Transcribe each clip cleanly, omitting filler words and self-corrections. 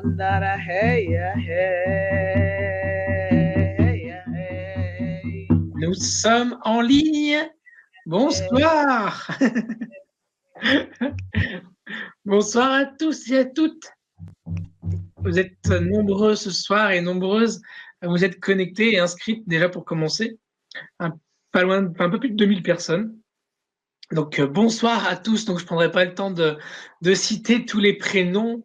Ondara, hey, hey, hey. Nous sommes en ligne. Bonsoir. Bonsoir à tous et à toutes. Vous êtes nombreux ce soir et nombreuses. Vous êtes connectés et inscrites déjà pour commencer. Pas loin, un peu plus de 2000 personnes. Donc bonsoir à tous. Donc je prendrai pas le temps de citer tous les prénoms.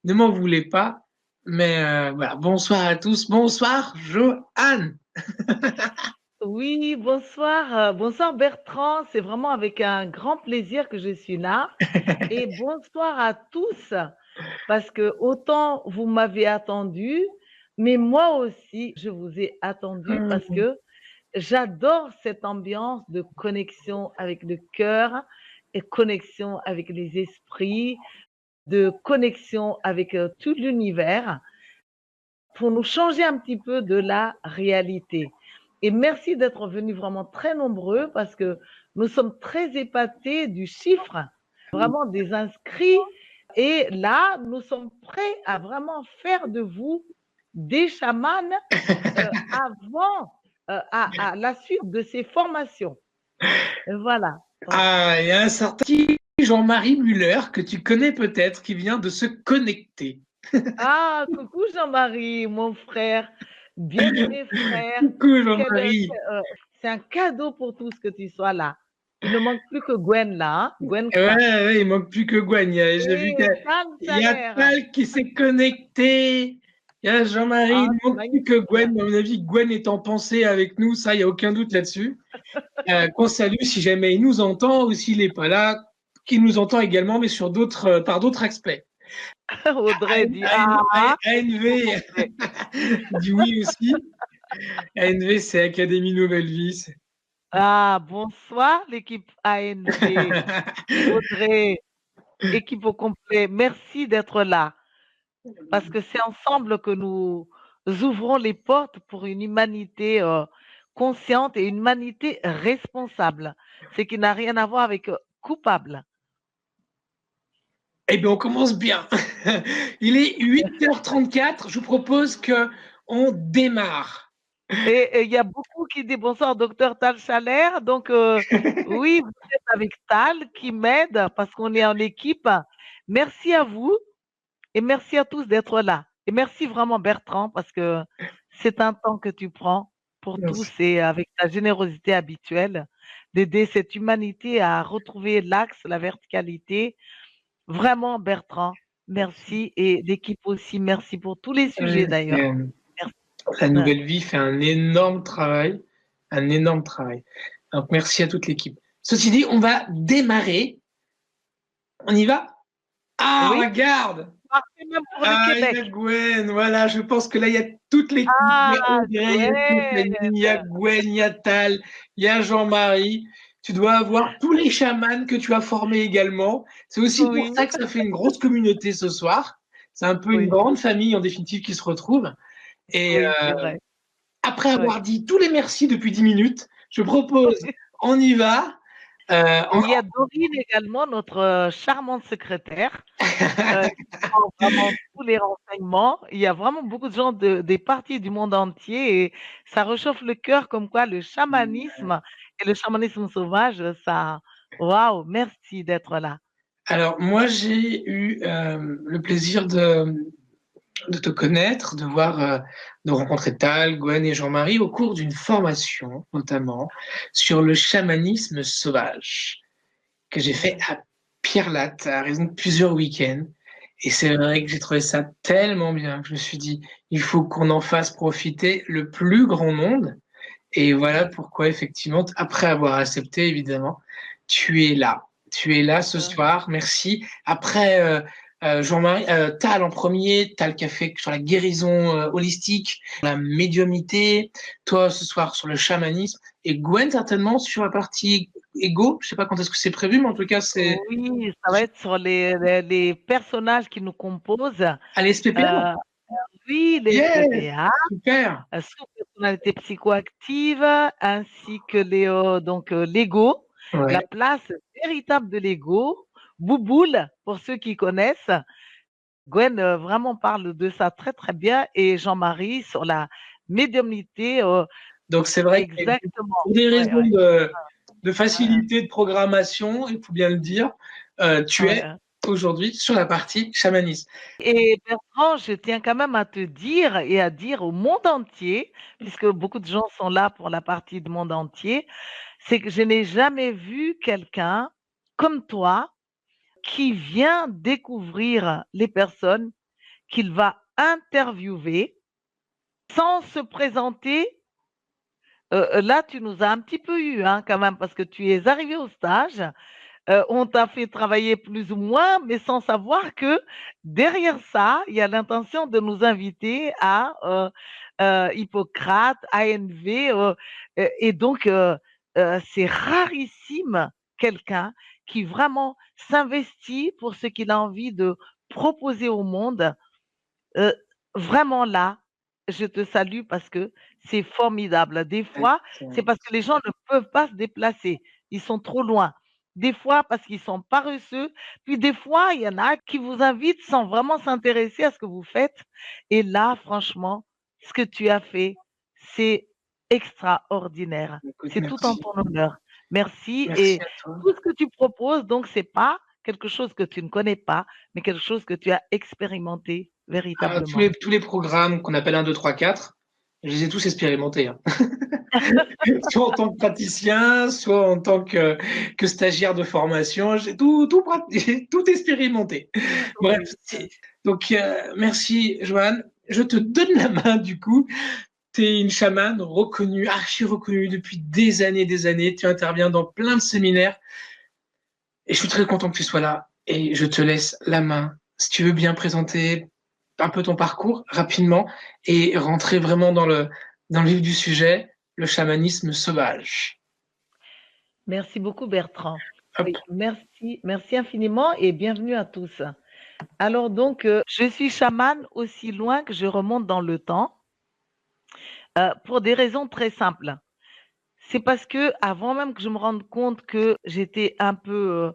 Ne m'en voulez pas. Mais voilà, bonsoir à tous. Bonsoir Joanne. Oui, bonsoir, bonsoir Bertrand. C'est vraiment avec un grand plaisir que je suis là. Et bonsoir à tous, parce que autant vous m'avez attendu, mais moi aussi, je vous ai attendu parce que j'adore cette ambiance de connexion avec le cœur et connexion avec les esprits, de connexion avec tout l'univers pour nous changer un petit peu de la réalité. Et merci d'être venus vraiment très nombreux parce que nous sommes très épatés du chiffre, vraiment des inscrits. Et là, nous sommes prêts à vraiment faire de vous des chamans avant à la suite de ces formations. Voilà. Ah, il y a un certain Jean-Marie Muller que tu connais peut-être qui vient de se connecter. Ah, coucou Jean-Marie, mon frère, bien-aimé frère. Coucou Quel, Jean-Marie. c'est un cadeau pour tous que tu sois là. Il ne manque plus que Gwen là, hein? Gwen Ouais, Kra. ouais, il manque plus que Gwen. J'ai vu Et qu'il Tal y a Salaire. Tal qui s'est connecté. Il y a Jean-Marie. Ah, Il ne c'est manque plus que magnifique. Gwen. À mon avis, Gwen est en pensée avec nous. Ça, il n'y a aucun doute là-dessus. Qu'on salue si jamais il nous entend ou s'il n'est pas là, qu'il nous entend également, mais sur par d'autres aspects. Audrey dit ah, ANV dit oui aussi. ANV, c'est Académie Nouvelle Vie. ah, bonsoir l'équipe ANV. Audrey, équipe au complet, merci d'être là. Parce que c'est ensemble que nous ouvrons les portes pour une humanité consciente et une humanité responsable. Ce qui n'a rien à voir avec coupable. Eh bien, on commence bien. Il est 8h34. Je vous propose qu'on démarre. Et il y a beaucoup qui disent bonsoir, docteur Tal Chalère. Donc, oui, vous êtes avec Tal qui m'aide parce qu'on est en équipe. Merci à vous et merci à tous d'être là. Et merci vraiment Bertrand parce que c'est un temps que tu prends pour tous Merci. et avec ta générosité habituelle d'aider cette humanité à retrouver l'axe, la verticalité. Vraiment Bertrand, merci et l'équipe aussi, merci pour tous les sujets d'ailleurs. Merci. La Nouvelle Vie fait un énorme travail. Un énorme travail. Donc, merci à toute l'équipe. Ceci dit, on va démarrer. On y va? Ah, Oui, regarde! parfait même pour le Ah, il y Québec. a Gwen, voilà, je pense que là, il y a toute l'équipe. Il y a Ah, Audrey, il y a Gwen. Stéphanie, il y a Gwen, il y a Tal, il y a Jean-Marie. Tu dois avoir tous les chamans que tu as formés également. C'est aussi pour Oui, ça que ça fait une grosse communauté ce soir. C'est un peu une oui, grande famille, en définitive, qui se retrouve. Et oui, c'est vrai. après Ouais. avoir dit tous les merci depuis 10 minutes, je propose, on y va. Oui, il y a Dorine également, notre charmante secrétaire, qui prend vraiment tous les renseignements. Il y a vraiment beaucoup de gens des parties du monde entier et ça réchauffe le cœur comme quoi le chamanisme et le chamanisme sauvage, ça, waouh, merci d'être là. Alors, moi, j'ai eu le plaisir de te connaître, de rencontrer Tal, Gwen et Jean-Marie au cours d'une formation, notamment, sur le chamanisme sauvage, que j'ai fait à Pierre Latte, à raison de plusieurs week-ends. Et c'est vrai que j'ai trouvé ça tellement bien que je me suis dit, il faut qu'on en fasse profiter le plus grand nombre. Et voilà pourquoi, effectivement, après avoir accepté, évidemment, tu es là. Tu es là ce soir. Merci. Après, Jean-Marie, Tal en premier, Tal qui a fait sur la guérison holistique, la médiumnité, toi ce soir sur le chamanisme, et Gwen certainement sur la partie égo. Je sais pas quand est-ce que c'est prévu, mais en tout cas, c'est Oui, ça va être sur les personnages qui nous composent. à l'SPPA. Euh, oui, les Yeah! SPPA, Super! sous-personnalité psychoactive, ainsi que donc l'ego, la Ouais. place véritable de l'ego, Bouboule, pour ceux qui connaissent, Gwen vraiment parle de ça très très bien et Jean-Marie sur la médiumnité, Donc c'est vrai que exactement. pour des Ouais, raisons ouais, de ouais, facilité de programmation, il faut bien le dire, tu ouais, es ouais. aujourd'hui sur la partie chamanisme. Et Bertrand, je tiens quand même à te dire et à dire au monde entier, puisque beaucoup de gens sont là pour la partie du monde entier, c'est que je n'ai jamais vu quelqu'un comme toi qui vient découvrir les personnes qu'il va interviewer sans se présenter. Là, tu nous as un petit peu eu, hein, quand même, parce que tu es arrivé au stage, on t'a fait travailler plus ou moins, mais sans savoir que derrière ça, il y a l'intention de nous inviter à Hippocrate, ANV, et donc c'est rarissime quelqu'un qui vraiment s'investit pour ce qu'il a envie de proposer au monde. Heu, Vraiment là, je te salue parce que c'est formidable. Des fois, c'est parce que les gens ne peuvent pas se déplacer. Ils sont trop loin. Des fois, parce qu'ils sont paresseux. Puis des fois, il y en a qui vous invitent sans vraiment s'intéresser à ce que vous faites. Et là, franchement, ce que tu as fait, c'est extraordinaire. Écoute, C'est tout en merci. ton honneur. Merci Merci et à toi. tout ce que tu proposes, donc c'est pas quelque chose que tu ne connais pas, mais quelque chose que tu as expérimenté Ah, véritablement. tous les programmes qu'on appelle 1, 2, 3, 4, je les ai tous expérimentés, hein. Soit en tant que praticien, soit en tant que stagiaire de formation, j'ai j'ai tout expérimenté. Bref, Oui, donc merci Joanne. Je te donne la main du coup. Tu es une chamane reconnue, archi reconnue depuis des années, des années. Tu interviens dans plein de séminaires et je suis très content que tu sois là. Et je te laisse la main. Si tu veux bien présenter un peu ton parcours rapidement et rentrer vraiment dans le vif du sujet, le chamanisme sauvage. merci beaucoup Bertrand. Hop. Oui, merci, merci infiniment et bienvenue à tous. Alors donc, je suis chamane aussi loin que je remonte dans le temps, pour des raisons très simples. C'est parce que avant même que je me rende compte que j'étais un peu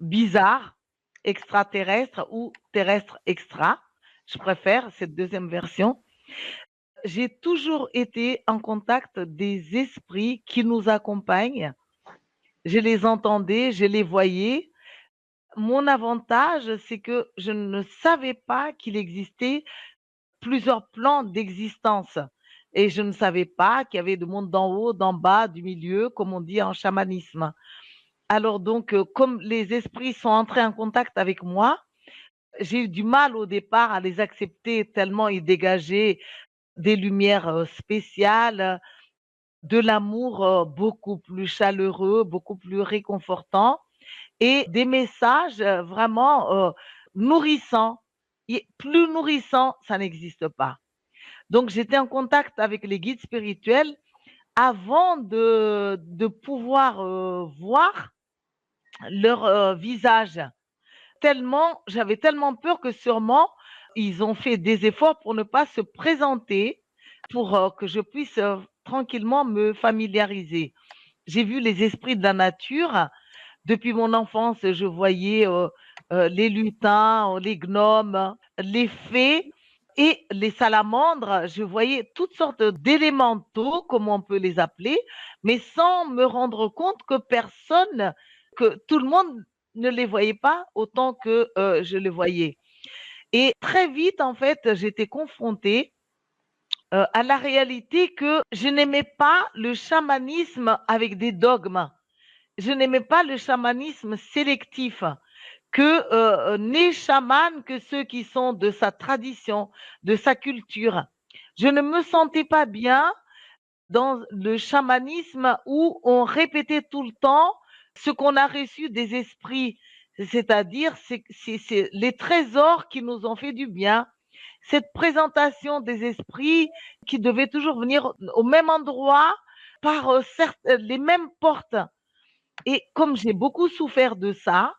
bizarre, extraterrestre ou terrestre extra, je préfère cette deuxième version. J'ai toujours été en contact des esprits qui nous accompagnent. Je les entendais, je les voyais. Mon avantage, c'est que je ne savais pas qu'il existait plusieurs plans d'existence et je ne savais pas qu'il y avait de monde d'en haut, d'en bas, du milieu, comme on dit en chamanisme. Alors donc, comme les esprits sont entrés en contact avec moi, j'ai eu du mal au départ à les accepter tellement ils dégageaient des lumières spéciales, de l'amour beaucoup plus chaleureux, beaucoup plus réconfortant et des messages vraiment nourrissants. Et plus nourrissant, ça n'existe pas. Donc, j'étais en contact avec les guides spirituels avant de pouvoir voir leur visage. Tellement, j'avais tellement peur que sûrement, ils ont fait des efforts pour ne pas se présenter, pour que je puisse tranquillement me familiariser. J'ai vu les esprits de la nature. Depuis mon enfance, je voyais les lutins, les gnomes, les fées et les salamandres. Je voyais toutes sortes d'élémentaux, comme on peut les appeler, mais sans me rendre compte que personne, que tout le monde ne les voyait pas autant que je les voyais. Et très vite, en fait, j'étais confrontée à la réalité que je n'aimais pas le chamanisme avec des dogmes. Je n'aimais pas le chamanisme sélectif, que n'est chaman que ceux qui sont de sa tradition, de sa culture. Je ne me sentais pas bien dans le chamanisme où on répétait tout le temps ce qu'on a reçu des esprits, c'est-à-dire c'est les trésors qui nous ont fait du bien. Cette présentation des esprits qui devaient toujours venir au même endroit par les mêmes portes. Et comme j'ai beaucoup souffert de ça,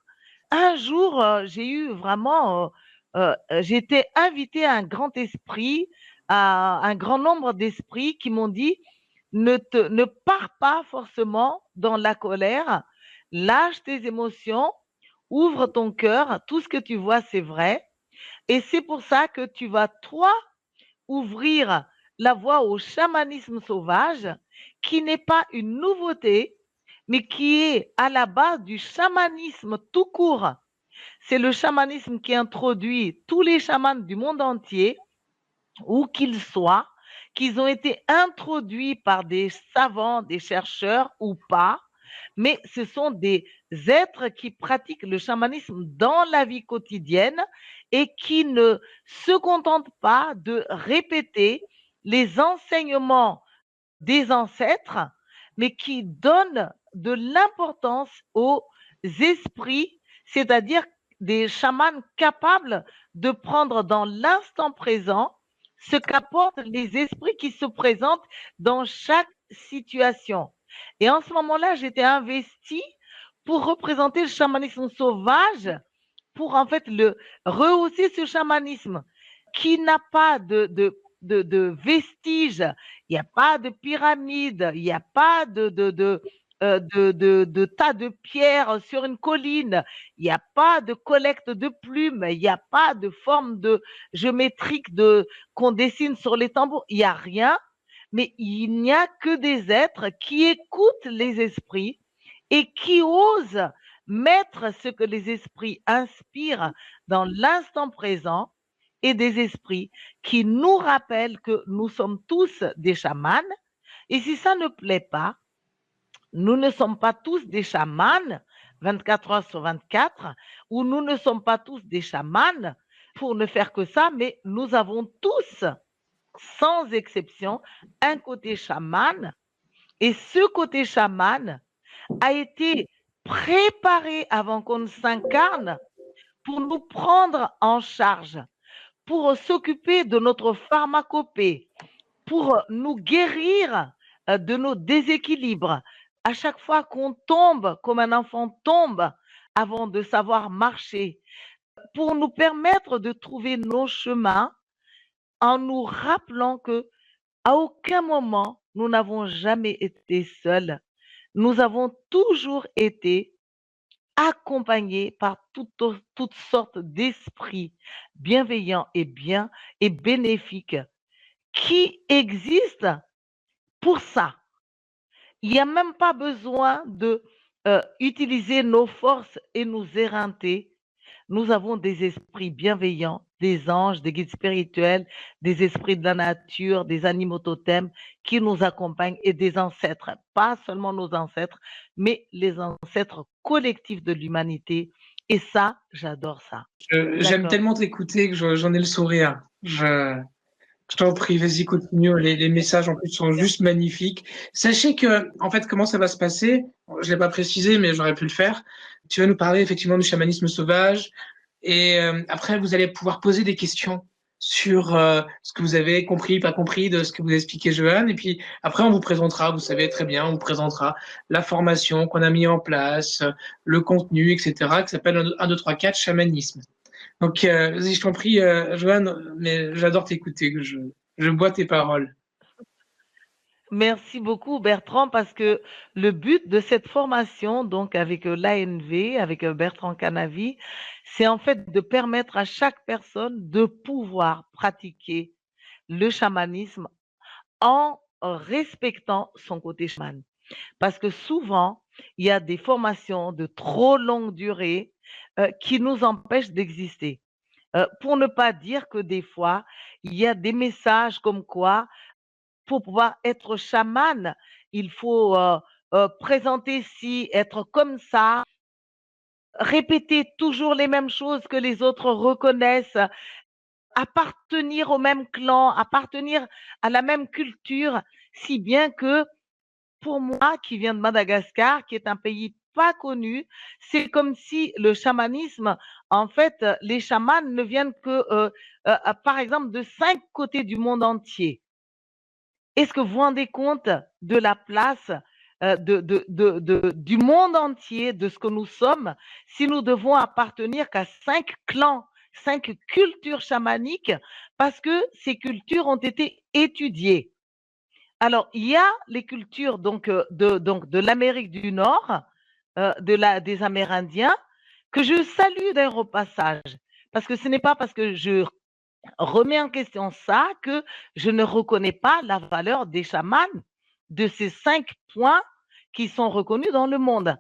un jour, j'ai eu vraiment, j'ai été invitée à un grand esprit, à un grand nombre d'esprits qui m'ont dit: ne pars pas forcément dans la colère, lâche tes émotions, ouvre ton cœur, tout ce que tu vois, c'est vrai. Et c'est pour ça que tu vas, toi, ouvrir la voie au chamanisme sauvage, qui n'est pas une nouveauté, mais qui est à la base du chamanisme tout court. C'est le chamanisme qui introduit tous les chamans du monde entier, où qu'ils soient, qu'ils ont été introduits par des savants, des chercheurs ou pas, mais ce sont des êtres qui pratiquent le chamanisme dans la vie quotidienne et qui ne se contentent pas de répéter les enseignements des ancêtres, mais qui donnent de l'importance aux esprits, c'est-à-dire des chamans capables de prendre dans l'instant présent ce qu'apportent les esprits qui se présentent dans chaque situation. Et en ce moment-là, j'étais investie pour représenter le chamanisme sauvage, pour en fait le rehausser ce chamanisme qui n'a pas de vestiges, il n'y a pas de pyramide, il n'y a pas de tas de pierres sur une colline, il n'y a pas de collecte de plumes, il n'y a pas de forme de géométrique qu'on dessine sur les tambours, il n'y a rien, mais il n'y a que des êtres qui écoutent les esprits et qui osent mettre ce que les esprits inspirent dans l'instant présent, et des esprits qui nous rappellent que nous sommes tous des chamans. Et si ça ne plaît pas, nous ne sommes pas tous des chamans 24 heures sur 24, ou nous ne sommes pas tous des chamans pour ne faire que ça, mais nous avons tous, sans exception, un côté chaman. Et ce côté chaman a été préparé avant qu'on ne s'incarne pour nous prendre en charge, pour s'occuper de notre pharmacopée, pour nous guérir de nos déséquilibres. À chaque fois qu'on tombe, comme un enfant tombe avant de savoir marcher, pour nous permettre de trouver nos chemins en nous rappelant que à aucun moment nous n'avons jamais été seuls. Nous avons toujours été accompagnés par toutes sortes d'esprits bienveillants et bien et bénéfiques qui existent pour ça. Il n'y a même pas besoin de utiliser nos forces et nous éreinter. Nous avons des esprits bienveillants, des anges, des guides spirituels, des esprits de la nature, des animaux totems qui nous accompagnent et des ancêtres, pas seulement nos ancêtres, mais les ancêtres collectifs de l'humanité. Et ça, j'adore ça. J'aime D'accord. tellement t'écouter que j'en ai le sourire. Je t'en prie, vas-y, continue. Les messages, en plus, sont juste magnifiques. Sachez que, en fait, comment ça va se passer? Je l'ai pas précisé, mais j'aurais pu le faire. Tu vas nous parler effectivement du chamanisme sauvage. Et après, vous allez pouvoir poser des questions sur ce que vous avez compris, pas compris de ce que vous expliquez, Johan. Et puis après, on vous présentera, vous savez très bien, on vous présentera la formation qu'on a mis en place, le contenu, etc., qui s'appelle 1, 2, 3, 4, chamanisme. Donc, vas-y, je t'en prie, Johan, mais j'adore t'écouter, je bois tes paroles. Merci beaucoup Bertrand, parce que le but de cette formation, donc avec l'ANV, avec Bertrand Canavi, c'est en fait de permettre à chaque personne de pouvoir pratiquer le chamanisme en respectant son côté chaman. Parce que souvent, il y a des formations de trop longue durée qui nous empêchent d'exister. Pour ne pas dire que des fois, il y a des messages comme quoi pour pouvoir être chaman, il faut présenter ci, être comme ça, répéter toujours les mêmes choses que les autres reconnaissent, appartenir au même clan, appartenir à la même culture, si bien que pour moi, qui viens de Madagascar, qui est un pays pas connu, c'est comme si le chamanisme, en fait, les chamans ne viennent que, par exemple, de 5 côtés du monde entier. Est-ce que vous vous rendez compte de la place du monde entier, de ce que nous sommes, si nous devons appartenir qu'à 5 clans, 5 cultures chamaniques, parce que ces cultures ont été étudiées. Alors, il y a les cultures de l'Amérique du Nord, des Amérindiens, que je salue d'ailleurs au passage, parce que ce n'est pas parce que je remets en question ça que je ne reconnais pas la valeur des chamans, de ces 5 points qui sont reconnus dans le monde.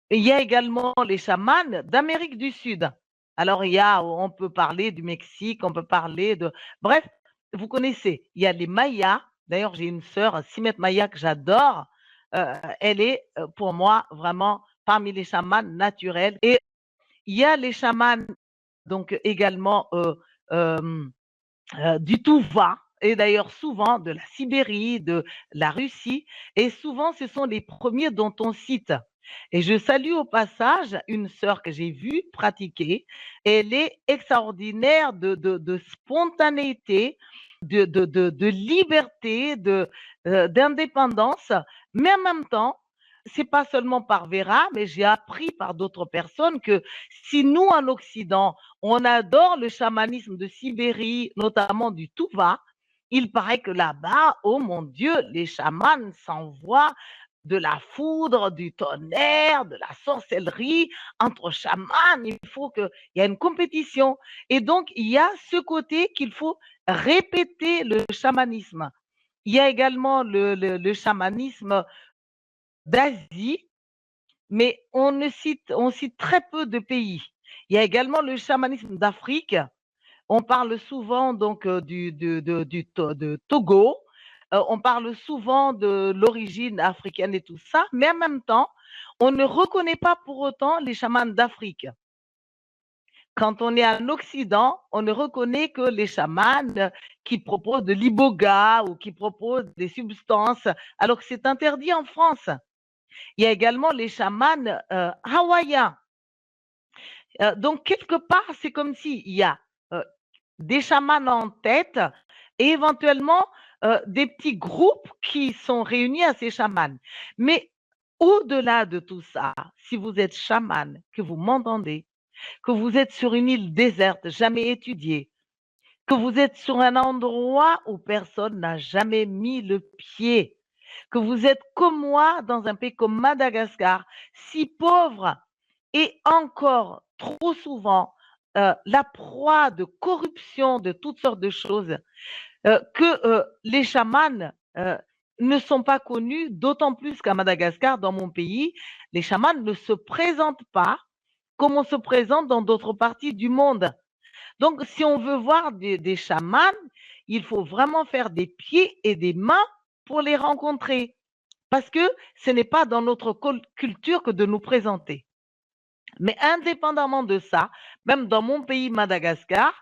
Et il y a également les chamans d'Amérique du Sud. Alors, on peut parler du Mexique, on peut parler de... Bref, vous connaissez, il y a les Mayas. D'ailleurs, j'ai une sœur, Simet Maya, que j'adore. Elle est, pour moi, vraiment parmi les chamans naturels. Et il y a les chamans, donc également du Touva, et d'ailleurs souvent de la Sibérie, de la Russie, et souvent ce sont les premiers dont on cite. Et je salue au passage une sœur que j'ai vue pratiquer. Elle est extraordinaire de spontanéité, de liberté, d'indépendance, mais en même temps, c'est pas seulement par Vera, mais j'ai appris par d'autres personnes que si nous, en Occident, on adore le chamanisme de Sibérie, notamment du Touva, il paraît que là-bas, oh mon Dieu, les chamans s'envoient de la foudre, du tonnerre, de la sorcellerie entre chamans. Il faut qu'il y ait une compétition. Et donc, il y a ce côté qu'il faut répéter le chamanisme. Il y a également le chamanisme d'Asie, mais on cite très peu de pays. Il y a également le chamanisme d'Afrique. On parle souvent donc de Togo. On parle souvent de l'origine africaine et tout ça, mais en même temps, on ne reconnaît pas pour autant les chamans d'Afrique. Quand on est en Occident, on ne reconnaît que les chamans qui proposent de l'iboga ou qui proposent des substances, alors que c'est interdit en France. Il y a également les chamans hawaïens. Donc, quelque part, c'est comme s'il y a des chamans en tête et éventuellement des petits groupes qui sont réunis à ces chamans. Mais au-delà de tout ça, si vous êtes chaman, que vous m'entendez, que vous êtes sur une île déserte, jamais étudiée, que vous êtes sur un endroit où personne n'a jamais mis le pied, que vous êtes comme moi dans un pays comme Madagascar, si pauvre et encore trop souvent la proie de corruption, de toutes sortes de choses, que les chamans ne sont pas connus, d'autant plus qu'à Madagascar, dans mon pays, les chamans ne se présentent pas comme on se présente dans d'autres parties du monde. Donc, si on veut voir des chamans, il faut vraiment faire des pieds et des mains pour les rencontrer. Parce que ce n'est pas dans notre culture que de nous présenter. Mais indépendamment de ça, même dans mon pays, Madagascar,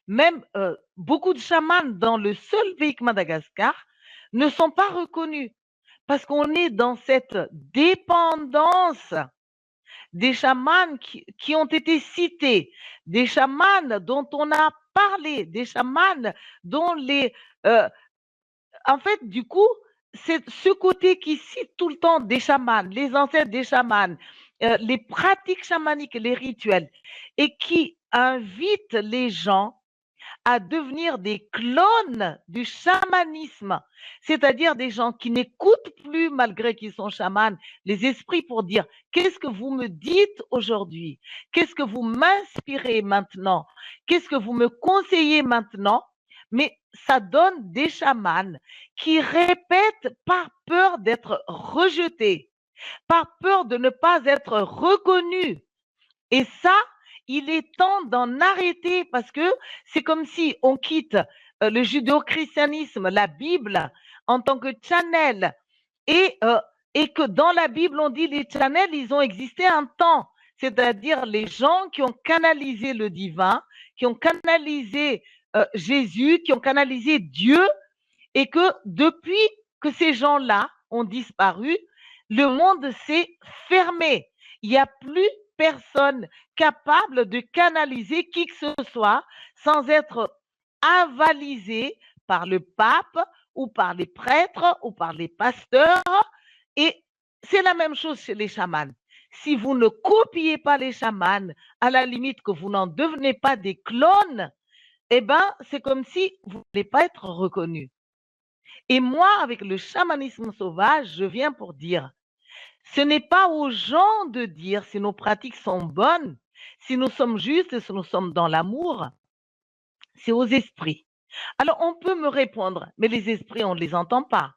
même beaucoup de chamans dans le seul pays que Madagascar ne sont pas reconnus. Parce qu'on est dans cette dépendance des chamans qui ont été cités, des chamans dont on a parlé, des chamans dont en fait, du coup, c'est ce côté qui cite tout le temps des chamans, les ancêtres des chamans, les pratiques chamaniques, les rituels, et qui invite les gens à devenir des clones du chamanisme, c'est-à-dire des gens qui n'écoutent plus, malgré qu'ils sont chamans, les esprits pour dire qu'est-ce que vous me dites aujourd'hui, qu'est-ce que vous m'inspirez maintenant, qu'est-ce que vous me conseillez maintenant, mais ça donne des chamans qui répètent par peur d'être rejetés, par peur de ne pas être reconnus. Et ça, il est temps d'en arrêter parce que c'est comme si on quitte le judéo-christianisme, la Bible, en tant que channel, et, et que dans la Bible, on dit les channels, ils ont existé un temps, c'est-à-dire les gens qui ont canalisé le divin, qui ont canalisé Jésus, qui ont canalisé Dieu, et que depuis que ces gens-là ont disparu, le monde s'est fermé. Il n'y a plus personne capable de canaliser qui que ce soit sans être avalisé par le pape ou par les prêtres ou par les pasteurs. Et c'est la même chose chez les chamans. Si vous ne copiez pas les chamans, à la limite que vous n'en devenez pas des clones, eh ben, c'est comme si vous n'allez pas être reconnu. Et moi, avec le chamanisme sauvage, je viens pour dire, ce n'est pas aux gens de dire si nos pratiques sont bonnes, Si nous sommes justes et si nous sommes dans l'amour, c'est aux esprits. Alors on peut me répondre, mais les esprits, on ne les entend pas.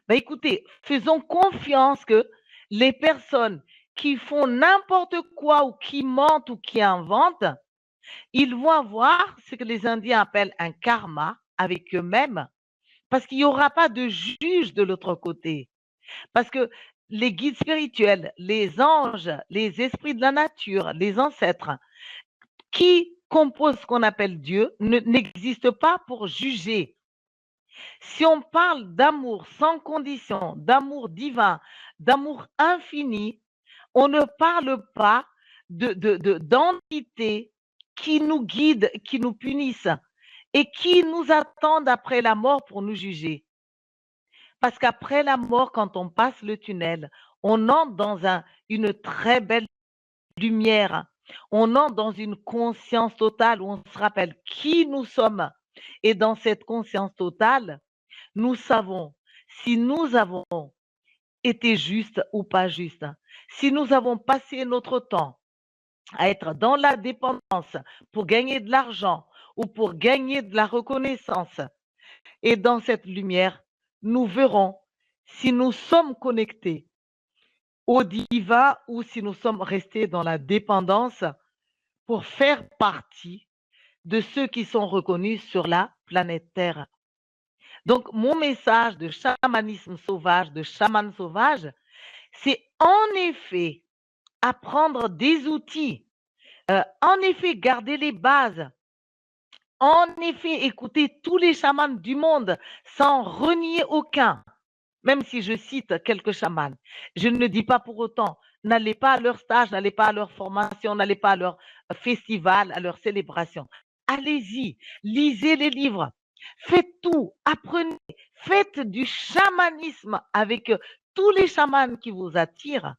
Ben écoutez, faisons confiance que les personnes qui font n'importe quoi ou qui mentent ou qui inventent, ils vont avoir ce que les Indiens appellent un karma avec eux-mêmes, parce qu'il n'y aura pas de juge de l'autre côté. Parce que les guides spirituels, les anges, les esprits de la nature, les ancêtres, qui composent ce qu'on appelle Dieu, n'existent pas pour juger. Si on parle d'amour sans condition, d'amour divin, d'amour infini, on ne parle pas d'entités qui nous guident, qui nous punissent et qui nous attendent après la mort pour nous juger. Parce qu'après la mort, quand on passe le tunnel, on entre dans une très belle lumière. On entre dans une conscience totale où on se rappelle qui nous sommes. Et dans cette conscience totale, nous savons si nous avons été justes ou pas justes, si nous avons passé notre temps à être dans la dépendance pour gagner de l'argent ou pour gagner de la reconnaissance. Et dans cette lumière, nous verrons si nous sommes connectés au divin ou si nous sommes restés dans la dépendance pour faire partie de ceux qui sont reconnus sur la planète Terre. Donc, mon message de chamanisme sauvage, de chaman sauvage, c'est en effet apprendre des outils, en effet garder les bases, en effet écouter tous les chamans du monde sans renier aucun. Même si je cite quelques chamans, je ne dis pas pour autant, n'allez pas à leur stage, n'allez pas à leur formation, n'allez pas à leur festival, à leur célébration. Allez-y, lisez les livres, faites tout, apprenez, faites du chamanisme avec tous les chamans qui vous attirent,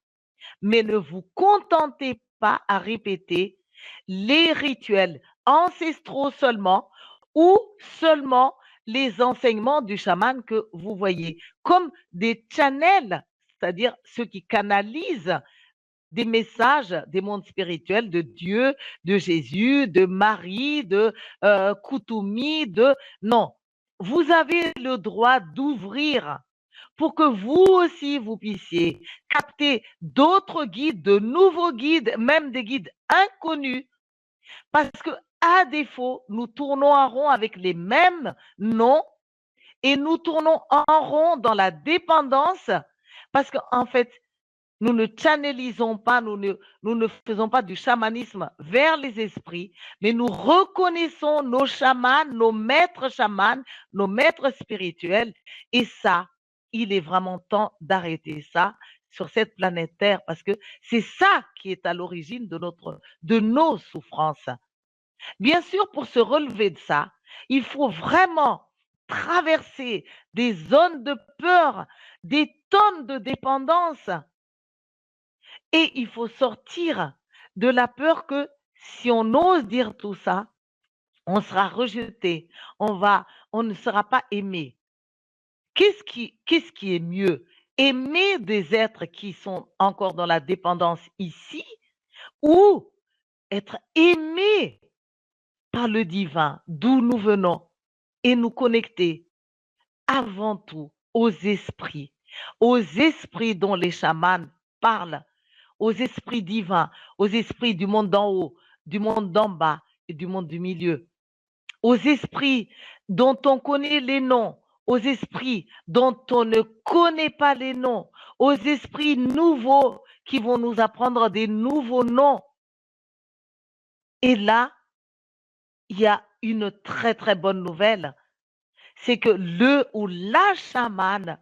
mais ne vous contentez pas à répéter les rituels ancestraux seulement ou seulement les enseignements du chaman que vous voyez comme des channels, c'est-à-dire ceux qui canalisent des messages des mondes spirituels de Dieu, de Jésus, de Marie, de Koutoumi, de... Non, vous avez le droit d'ouvrir pour que vous aussi, vous puissiez capter d'autres guides, de nouveaux guides, même des guides inconnus, parce que à défaut, nous tournons en rond avec les mêmes noms et nous tournons en rond dans la dépendance parce qu'en fait, nous ne channelisons pas, nous ne faisons pas du chamanisme vers les esprits, mais nous reconnaissons nos chamans, nos maîtres chamans, nos maîtres spirituels. Et ça, il est vraiment temps d'arrêter ça sur cette planète Terre parce que c'est ça qui est à l'origine de nos souffrances. Bien sûr, pour se relever de ça, il faut vraiment traverser des zones de peur, des tonnes de dépendance. Et il faut sortir de la peur que si on ose dire tout ça, on sera rejeté, on ne sera pas aimé. Qu'est-ce qui est mieux? Aimer des êtres qui sont encore dans la dépendance ici ou être aimé par le divin, d'où nous venons, et nous connecter avant tout aux esprits dont les chamans parlent, aux esprits divins, aux esprits du monde d'en haut, du monde d'en bas et du monde du milieu, aux esprits dont on connaît les noms, aux esprits dont on ne connaît pas les noms, aux esprits nouveaux qui vont nous apprendre des nouveaux noms. Et là, il y a une très très bonne nouvelle, c'est que le ou la chamane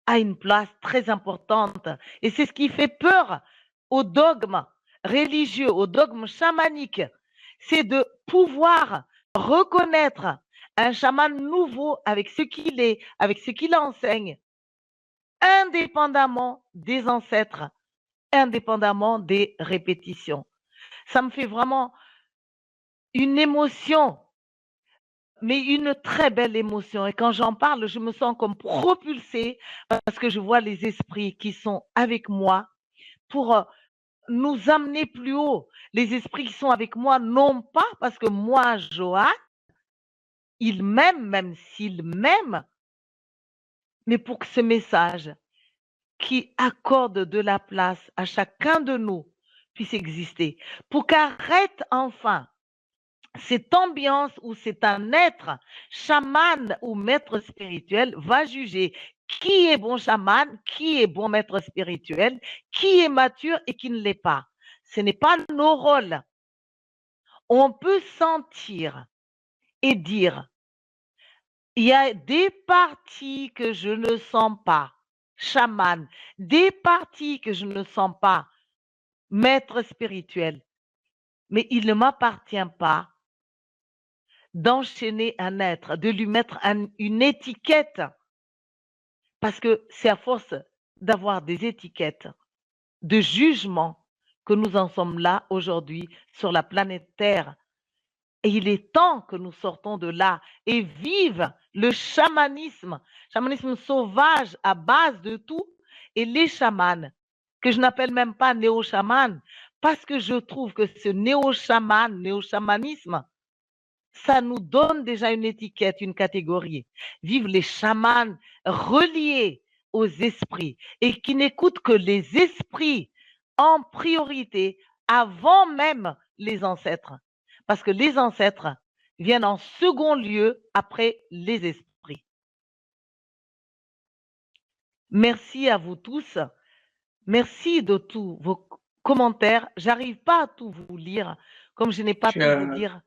a une place très importante. Et c'est ce qui fait peur au dogme religieux, au dogme chamanique. C'est de pouvoir reconnaître un chaman nouveau avec ce qu'il est, avec ce qu'il enseigne, indépendamment des ancêtres, indépendamment des répétitions. Ça me fait vraiment une émotion, mais une très belle émotion. Et quand j'en parle, je me sens comme propulsée parce que je vois les esprits qui sont avec moi pour nous amener plus haut. Les esprits qui sont avec moi, non pas parce que moi, Joanne, ils m'aiment, même s'ils m'aiment, mais pour que ce message qui accorde de la place à chacun de nous puisse exister. Pour qu'arrête enfin cette ambiance où c'est un être chaman ou maître spirituel va juger qui est bon chaman, qui est bon maître spirituel, qui est mature et qui ne l'est pas. Ce n'est pas nos rôles. On peut sentir et dire, il y a des parties que je ne sens pas, chaman, des parties que je ne sens pas, maître spirituel, mais il ne m'appartient pas d'enchaîner un être, de lui mettre une étiquette, parce que c'est à force d'avoir des étiquettes de jugement que nous en sommes là aujourd'hui sur la planète Terre. Et il est temps que nous sortons de là et vive le chamanisme sauvage à base de tout, et les chamans, que je n'appelle même pas néo-chaman, parce que je trouve que ce néo-chamanisme, ça nous donne déjà une étiquette, une catégorie. Vive les chamans reliés aux esprits et qui n'écoutent que les esprits en priorité avant même les ancêtres. Parce que les ancêtres viennent en second lieu après les esprits. Merci à vous tous. Merci de tous vos commentaires. J'arrive pas à tout vous lire, comme je n'ai pas pu vous dire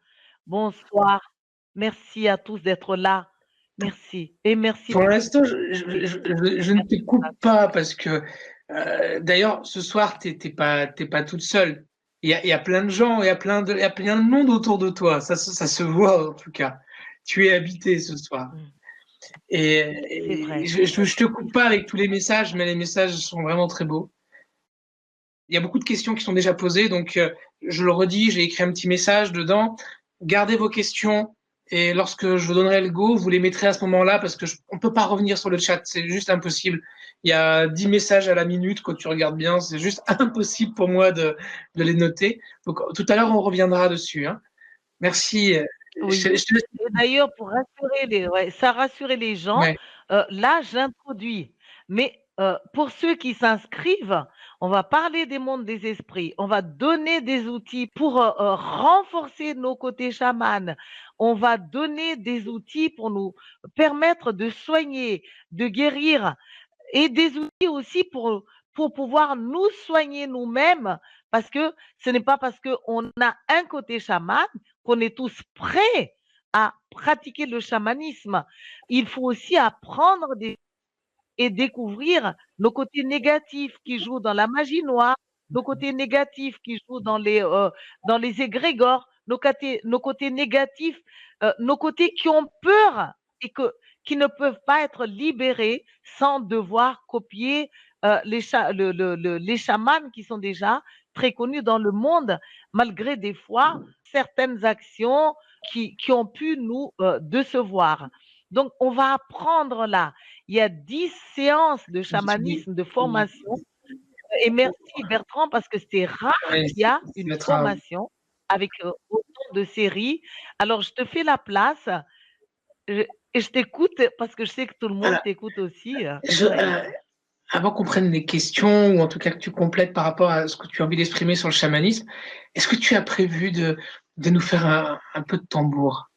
bonsoir. Merci à tous d'être là. Merci. Et merci Pour pour l'instant, je ne te coupe pas parce que, d'ailleurs, ce soir, t'es pas toute seule. Il y a plein de gens, il y a plein de monde autour de toi. Ça se voit en tout cas. Tu es habité ce soir. C'est vrai. Je te coupe pas avec tous les messages, mais les messages sont vraiment très beaux. Il y a beaucoup de questions qui sont déjà posées, donc je le redis, j'ai écrit un petit message dedans. Gardez vos questions et lorsque je vous donnerai le go, vous les mettrez à ce moment-là parce que on peut pas revenir sur le chat, c'est juste impossible. Il y a 10 messages à la minute quand tu regardes bien, c'est juste impossible pour moi de les noter. Donc tout à l'heure, on reviendra dessus. Hein. Merci. Oui. Et d'ailleurs, pour rassurer ça rassurer les gens, Ouais. là, j'introduis. Mais pour ceux qui s'inscrivent, on va parler des mondes des esprits. On va donner des outils pour renforcer nos côtés chamanes. On va donner des outils pour nous permettre de soigner, de guérir, et des outils aussi pour pouvoir nous soigner nous-mêmes, parce que ce n'est pas parce qu'on a un côté chaman qu'on est tous prêts à pratiquer le chamanisme. Il faut aussi apprendre et découvrir nos côtés négatifs qui jouent dans la magie noire, nos côtés négatifs qui jouent dans les égrégores, nos côtés négatifs, nos côtés qui ont peur et qui ne peuvent pas être libérés sans devoir copier les chamans qui sont déjà très connus dans le monde, malgré des fois certaines actions qui ont pu nous décevoir. Donc, on va apprendre là. Il y a 10 séances de chamanisme, de formation. Et merci Bertrand, parce que c'est rare qu'il y a une formation avec autant de séries. Alors, je te fais la place et je t'écoute parce que je sais que tout le monde t'écoute aussi. Avant qu'on prenne les questions, ou en tout cas que tu complètes par rapport à ce que tu as envie d'exprimer sur le chamanisme, est-ce que tu as prévu de nous faire un peu de tambour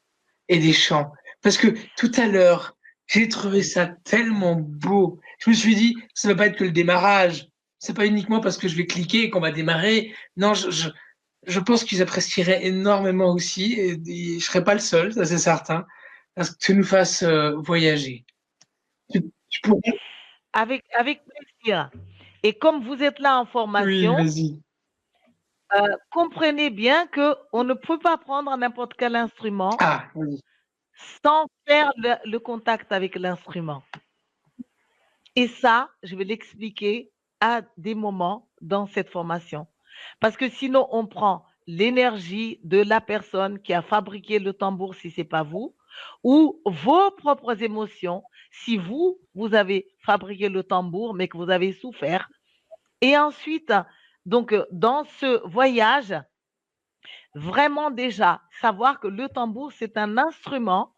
et des chants? Parce que tout à l'heure, j'ai trouvé ça tellement beau. Je me suis dit, ça ne va pas être que le démarrage. C'est pas uniquement parce que je vais cliquer et qu'on va démarrer. Non, je pense qu'ils apprécieraient énormément aussi, et je serai pas le seul, ça c'est certain, parce que tu nous fasses voyager. Tu pourrais? Avec plaisir. Et comme vous êtes là en Oui, formation, vas-y. comprenez bien qu'on ne peut pas prendre n'importe quel instrument Ah, oui. sans faire le contact avec l'instrument. Et ça, je vais l'expliquer à des moments dans cette formation. Parce que sinon, on prend l'énergie de la personne qui a fabriqué le tambour, si ce n'est pas vous, ou vos propres émotions, si vous avez fabriqué le tambour, mais que vous avez souffert. Et ensuite, Donc, dans ce voyage, vraiment déjà, savoir que le tambour, c'est un instrument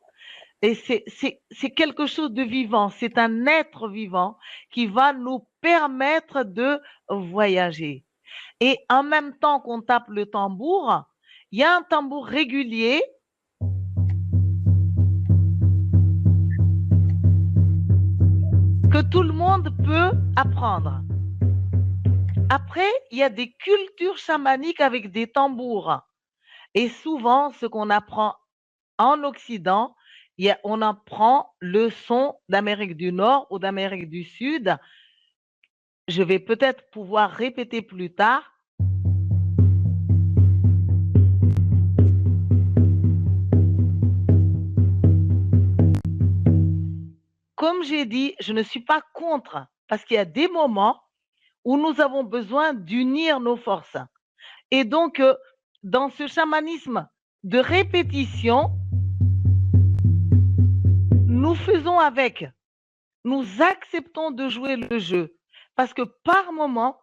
et c'est quelque chose de vivant, c'est un être vivant qui va nous permettre de voyager. Et en même temps qu'on tape le tambour, il y a un tambour régulier que tout le monde peut apprendre. Après, il y a des cultures chamaniques avec des tambours. Et souvent, ce qu'on apprend en Occident, on apprend le son d'Amérique du Nord ou d'Amérique du Sud. Je vais peut-être pouvoir répéter plus tard. Comme j'ai dit, je ne suis pas contre parce qu'il y a des moments où nous avons besoin d'unir nos forces. Et donc, dans ce chamanisme de répétition, nous faisons avec. Nous acceptons de jouer le jeu parce que par moment,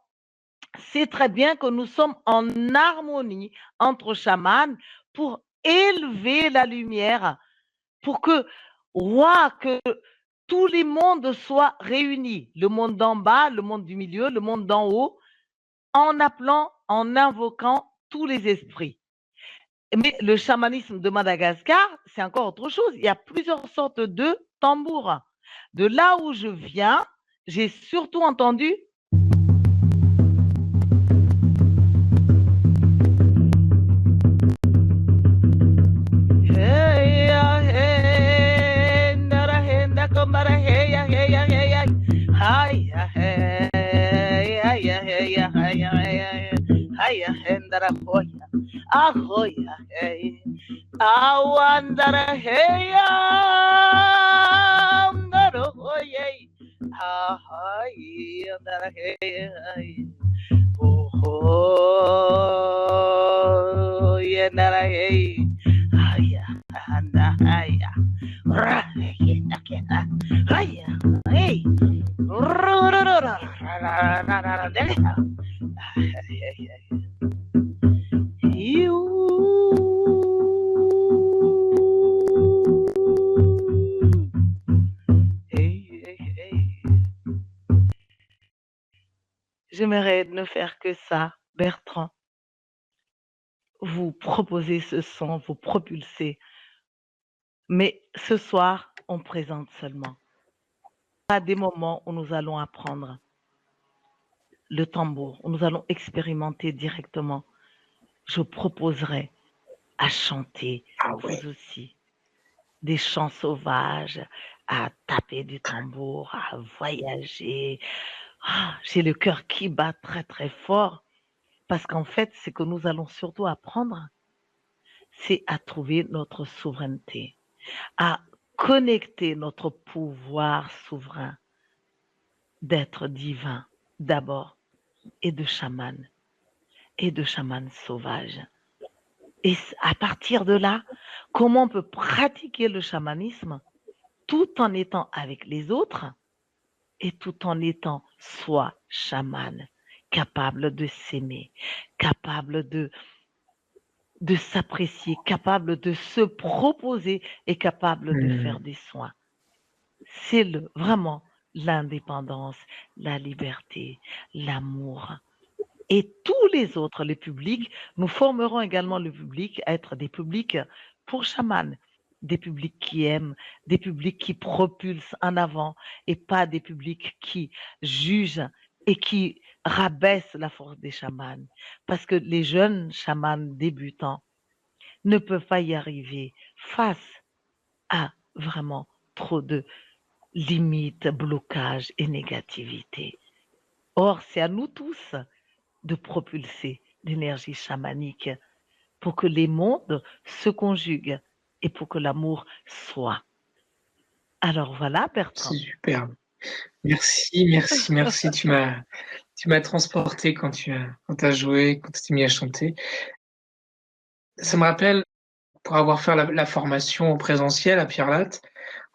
c'est très bien que nous sommes en harmonie entre chamans pour élever la lumière, pour que, que tous les mondes soient réunis, le monde d'en bas, le monde du milieu, le monde d'en haut, en appelant, en invoquant tous les esprits. Mais le chamanisme de Madagascar, c'est encore autre chose. Il y a plusieurs sortes de tambours. De là où je viens, j'ai surtout entendu J'aimerais ne faire que ça, Bertrand. Vous proposez ce son, vous propulsez. Mais ce soir, on présente seulement. À des moments où nous allons apprendre le tambour, où nous allons expérimenter directement. Je proposerai à chanter, vous aussi, des chants sauvages, à taper du tambour, à voyager. J'ai le cœur qui bat très très fort parce qu'en fait, ce que nous allons surtout apprendre, c'est à trouver notre souveraineté, à connecter notre pouvoir souverain d'être divin d'abord et de chaman sauvage. Et à partir de là, comment on peut pratiquer le chamanisme tout en étant avec les autres et tout en étant soi chaman, capable de s'aimer, capable de s'apprécier, capable de se proposer et capable de faire des soins. C'est vraiment l'indépendance, la liberté, l'amour. Et tous les autres, les publics, nous formerons également le public à être des publics pour chamans, des publics qui aiment, des publics qui propulsent en avant et pas des publics qui jugent et qui rabaissent la force des chamans. Parce que les jeunes chamans débutants ne peuvent pas y arriver face à vraiment trop de limites, blocages et négativité. Or, c'est à nous tous de propulser l'énergie chamanique pour que les mondes se conjuguent et pour que l'amour soit. Alors voilà, Bertrand. C'est superbe. Merci, merci, merci. Tu m'as transporté quand tu as joué, quand tu t'es mis à chanter. Ça me rappelle, pour avoir fait la formation en présentiel à Pierre Latte,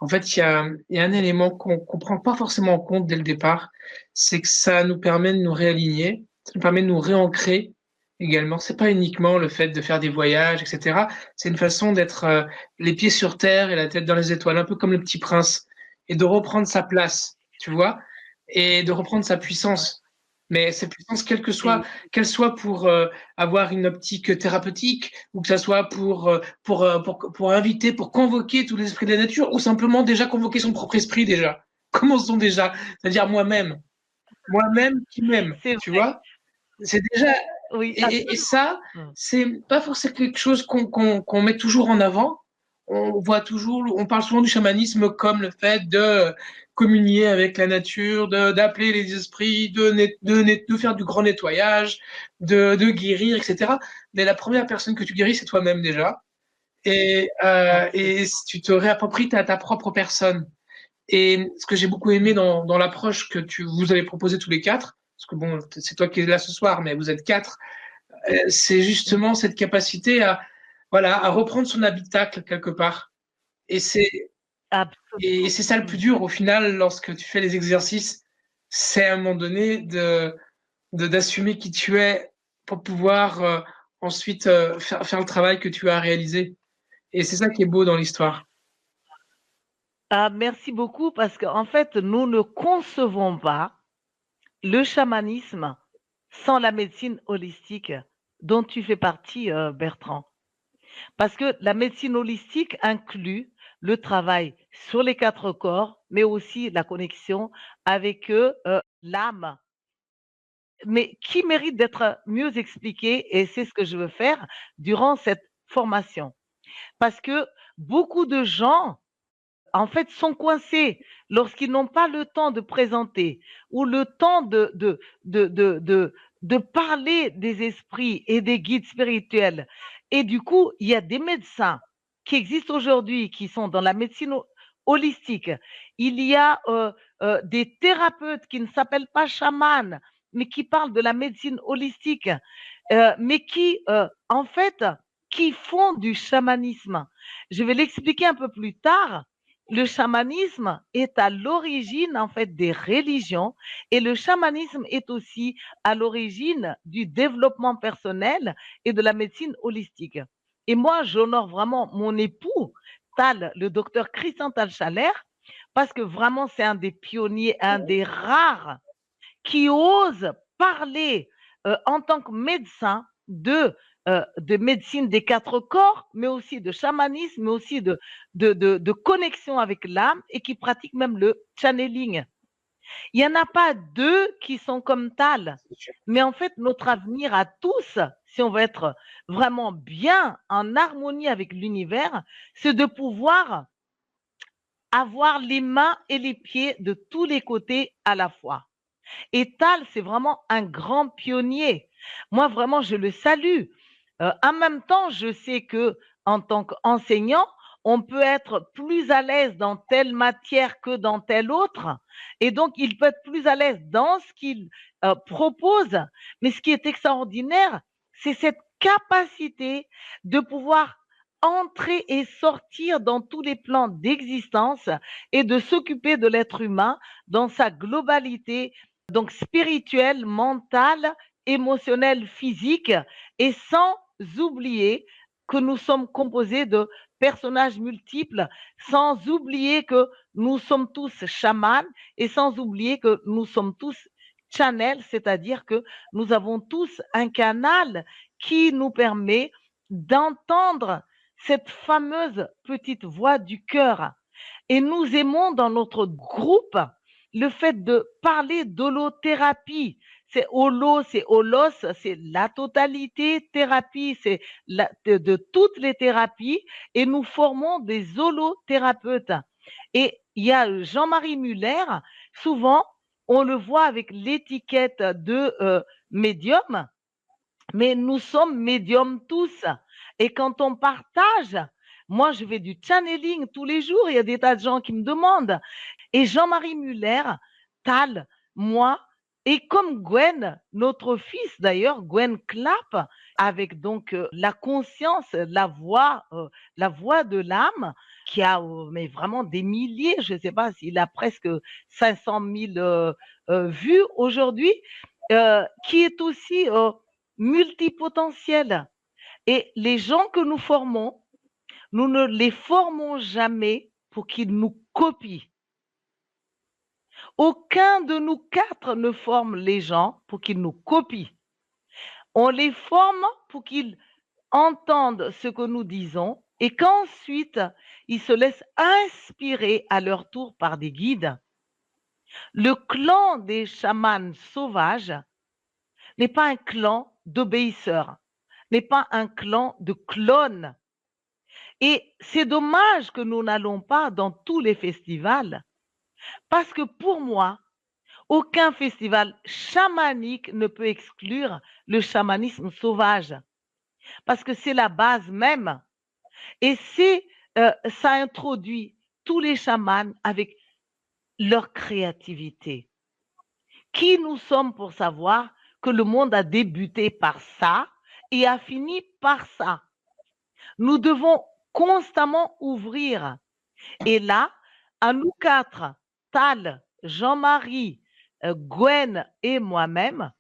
en fait, il y a un élément qu'on ne prend pas forcément en compte dès le départ, c'est que ça nous permet de nous réaligner Ça nous permet de nous réancrer également. C'est pas uniquement le fait de faire des voyages, etc. C'est une façon d'être les pieds sur terre et la tête dans les étoiles, un peu comme le Petit Prince, et de reprendre sa place, tu vois, et de reprendre sa puissance. Mais cette puissance, C'est qu'elle soit pour avoir une optique thérapeutique, ou que ça soit pour inviter, pour convoquer tous les esprits de la nature, ou simplement déjà convoquer son propre esprit déjà. Commençons déjà, c'est-à-dire moi-même qui m'aime, c'est tu vrai. vois. C'est déjà Oui, et absolument. ça, Mmh. c'est pas forcément quelque chose qu'on met toujours en avant. On parle souvent du chamanisme comme le fait de communier avec la nature, d'appeler les esprits, de faire du grand nettoyage, de guérir, etc. Mais la première personne que tu guéris, c'est toi-même déjà. Et Absolument. tu te réappropries ta propre personne. Et ce que j'ai beaucoup aimé Mmh. dans l'approche que vous avez proposée tous les quatre, parce que bon, c'est toi qui es là ce soir, mais vous êtes quatre, c'est Mmh. justement cette capacité voilà, à reprendre son habitacle quelque part. Et Absolument. c'est ça le plus Mmh. dur au final lorsque tu fais les exercices, c'est à un moment donné d'assumer qui tu es pour pouvoir ensuite faire le travail que tu as réalisé. Et c'est ça qui est beau dans l'histoire. Ah, merci beaucoup parce qu'en fait, nous ne concevons pas le chamanisme sans la médecine holistique dont tu fais partie, Bertrand. Parce que la médecine holistique inclut le travail sur les 4 corps, mais aussi la connexion avec, l'âme, mais qui mérite d'être mieux expliqué et c'est ce que je veux faire durant cette formation. Parce que beaucoup de gens, en fait, sont coincés lorsqu'ils n'ont pas le temps de présenter ou le temps de parler des esprits et des guides spirituels. Et du coup, il y a des médecins qui existent aujourd'hui, qui sont dans la médecine holistique. Il y a des thérapeutes qui ne s'appellent pas chamans, mais qui parlent de la médecine holistique, mais qui, en fait, qui font du chamanisme. Je vais l'expliquer un peu plus tard. Le chamanisme est à l'origine en fait des religions et le chamanisme est aussi à l'origine du développement personnel et de la médecine holistique. Et moi, j'honore vraiment mon époux, Tal, le docteur Christian Tal Chaler, parce que vraiment c'est un des pionniers, un des rares qui ose parler en tant que médecin de médecine des 4 corps, mais aussi de chamanisme, mais aussi de connexion avec l'âme et qui pratique même le channeling. Il n'y en a pas deux qui sont comme Tal. Mais en fait, notre avenir à tous, si on veut être vraiment bien en harmonie avec l'univers, c'est de pouvoir avoir les mains et les pieds de tous les côtés à la fois. Et Tal, c'est vraiment un grand pionnier. Moi, vraiment, je le salue. En même temps, je sais que en tant qu'enseignant, on peut être plus à l'aise dans telle matière que dans telle autre. Et donc, il peut être plus à l'aise dans ce qu'il propose. Mais ce qui est extraordinaire, c'est cette capacité de pouvoir entrer et sortir dans tous les plans d'existence et de s'occuper de l'être humain dans sa globalité, donc spirituel, mental, émotionnel, physique, et sans oublier que nous sommes composés de personnages multiples, sans oublier que nous sommes tous chamans et sans oublier que nous sommes tous channels, c'est-à-dire que nous avons tous un canal qui nous permet d'entendre cette fameuse petite voix du cœur. Et nous aimons dans notre groupe le fait de parler d'holothérapie. C'est holo, c'est holos, c'est la totalité, thérapie, c'est de toutes les thérapies, et nous formons des holothérapeutes. Et il y a Jean-Marie Muller, souvent, on le voit avec l'étiquette de médium, mais nous sommes médiums tous. Et quand on partage, moi je fais du channeling tous les jours, il y a des tas de gens qui me demandent. Et Jean-Marie Muller, Tal, moi, et comme Gwen, notre fils d'ailleurs, Gwen Clapp, avec donc la conscience, la voix de l'âme, qui a mais vraiment des milliers, je ne sais pas s'il a presque 500 000 vues aujourd'hui. qui est aussi multipotentiel. Et les gens que nous formons, nous ne les formons jamais pour qu'ils nous copient. Aucun de nous quatre ne forme les gens pour qu'ils nous copient. On les forme pour qu'ils entendent ce que nous disons et qu'ensuite ils se laissent inspirer à leur tour par des guides. Le clan des chamans sauvages n'est pas un clan d'obéisseurs, n'est pas un clan de clones. Et c'est dommage que nous n'allons pas dans tous les festivals, parce que pour moi, aucun festival chamanique ne peut exclure le chamanisme sauvage, parce que c'est la base même. Et ça introduit tous les chamans avec leur créativité. Qui nous sommes pour savoir que le monde a débuté par ça et a fini par ça? Nous devons constamment ouvrir. Et là, à nous quatre, Tal, Jean-Marie, Gwen et moi-même,